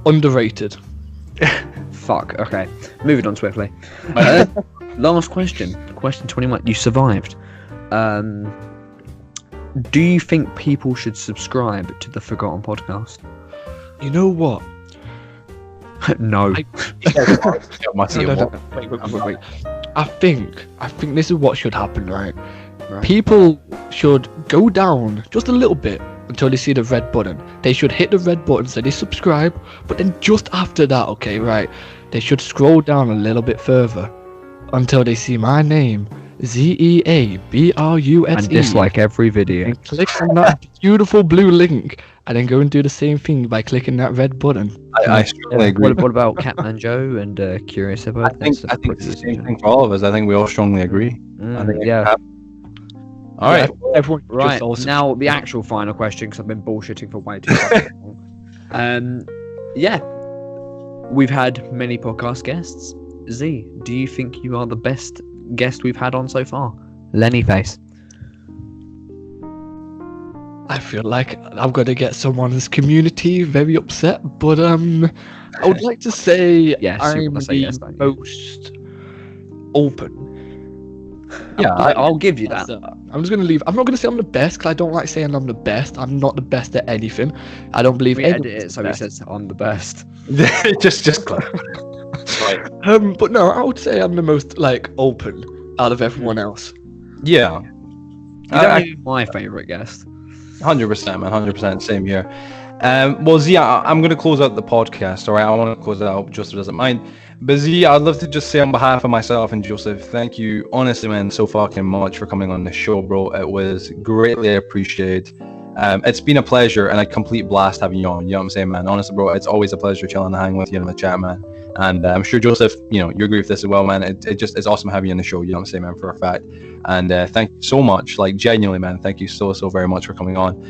Underrated. Fuck. Okay. Moving on swiftly. Last question. Question 21. You survived. Do you think people should subscribe to the Forgotten Podcast? You know what? No. I- No. Wait. I think this is what should happen, right? Right. People should go down just a little bit until they see the red button. They should hit the red button so they subscribe, but then just after that, okay, right, they should scroll down a little bit further until they see my name, Zeabruse, And dislike every video. and click on that beautiful blue link, and then go and do the same thing by clicking that red button. I strongly agree. What about Catman Joe and Curious Hippo? I think it's the same thing for all of us. I think we all strongly agree. I think yeah. All right. Everyone just Right, also- now the actual final question, because I've been bullshitting for way too long. Yeah, we've had many podcast guests. Z, do you think you are the best guest we've had on so far? Lenny face. I feel like I'm gonna get someone in this community very upset, but I would like to say Yes, you I'm wanna say the yes, don't you? most open. Yeah, I'll give you that. I'm just gonna leave. I'm not gonna say I'm the best because I don't like saying I'm the best. I'm not the best at anything. I don't believe We edit anyone's it the so he best. says I'm the best. just click. Right. But no, I would say I'm the most like open out of everyone else. Yeah. You don't even my favourite guest. 100%, man. 100%. Same here. Well, Zia, I'm going to close out the podcast, all right? I want to close it out. Joseph doesn't mind. But Zia, I'd love to just say on behalf of myself and Joseph, thank you, honestly, man, so fucking much for coming on the show, bro. It was greatly appreciated. It's been a pleasure and a complete blast having you on. You know what I'm saying, man? Honestly, bro, it's always a pleasure chilling and hanging with you in the chat, man. And I'm sure, Joseph, you agree with this as well, man. It's awesome having you on the show, you know what I'm saying, man, for a fact. And thank you so much, like, genuinely, man. Thank you so very much for coming on.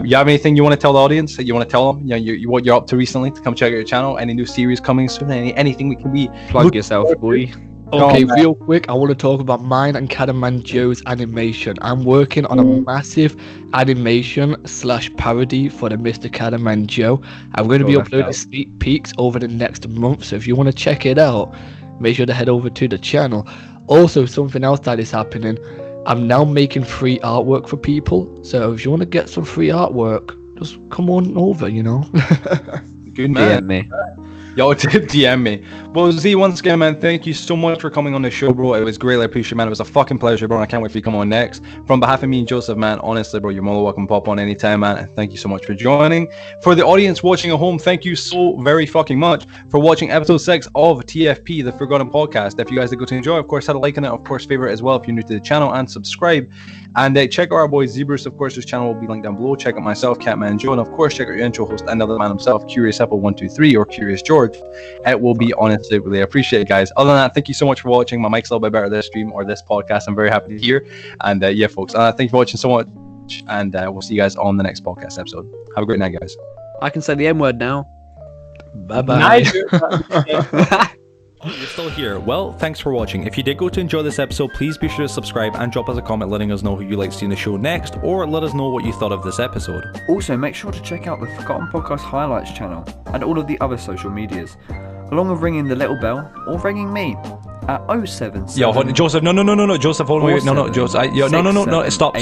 You have anything you want to tell the audience that you want to tell them? What you're up to recently to come check out your channel? Any new series coming soon? Anything we can be... Plug yourself, boy. Okay, man. real quick, I want to talk about mine and Catman Joe's animation. I'm working on a massive animation / parody for the Mr. Catman Joe. I'm going to be Cool, uploading that's sneak peeks over the next month, so if you want to check it out, make sure to head over to the channel. Also, something else that is happening, I'm now making free artwork for people, so if you want to get some free artwork, just come on over, Good man. DM me. Yo, DM me. Well, Z, once again, man, thank you so much for coming on the show, bro. It was greatly appreciated, man. It was a fucking pleasure, bro. And I can't wait for you to come on next. From behalf of me and Joseph, man, honestly, bro, you're more than welcome to pop on anytime, man. And thank you so much for joining. For the audience watching at home, thank you so very fucking much for watching episode 6 of TFP, the Forgotten Podcast. If you guys did go to enjoy, of course, hit a like on it, of course, favorite as well if you're new to the channel, and subscribe. And check out our boy Zeabruse, of course, his channel will be linked down below. Check out myself, Catman Joe, and of course, check out your intro host, another man himself, Curious Apple 123 or Curious George. It will be honestly really appreciated, guys. Other than that, thank you so much for watching. My mic's a little bit better this stream or this podcast. I'm very happy to hear. And yeah, folks, thank you for watching so much. And we'll see you guys on the next podcast episode. Have a great night, guys. I can say the M word now. Bye-bye. Oh, you're still here. Well, thanks for watching. If you did go to enjoy this episode, please be sure to subscribe and drop us a comment letting us know who you'd like to see in the show next, or let us know what you thought of this episode. Also, make sure to check out the Forgotten Podcast Highlights channel and all of the other social medias, along with ringing the little bell or ringing me at 077. Yo, Joseph, no, Joseph, hold on, wait, no, Joseph, no, stop.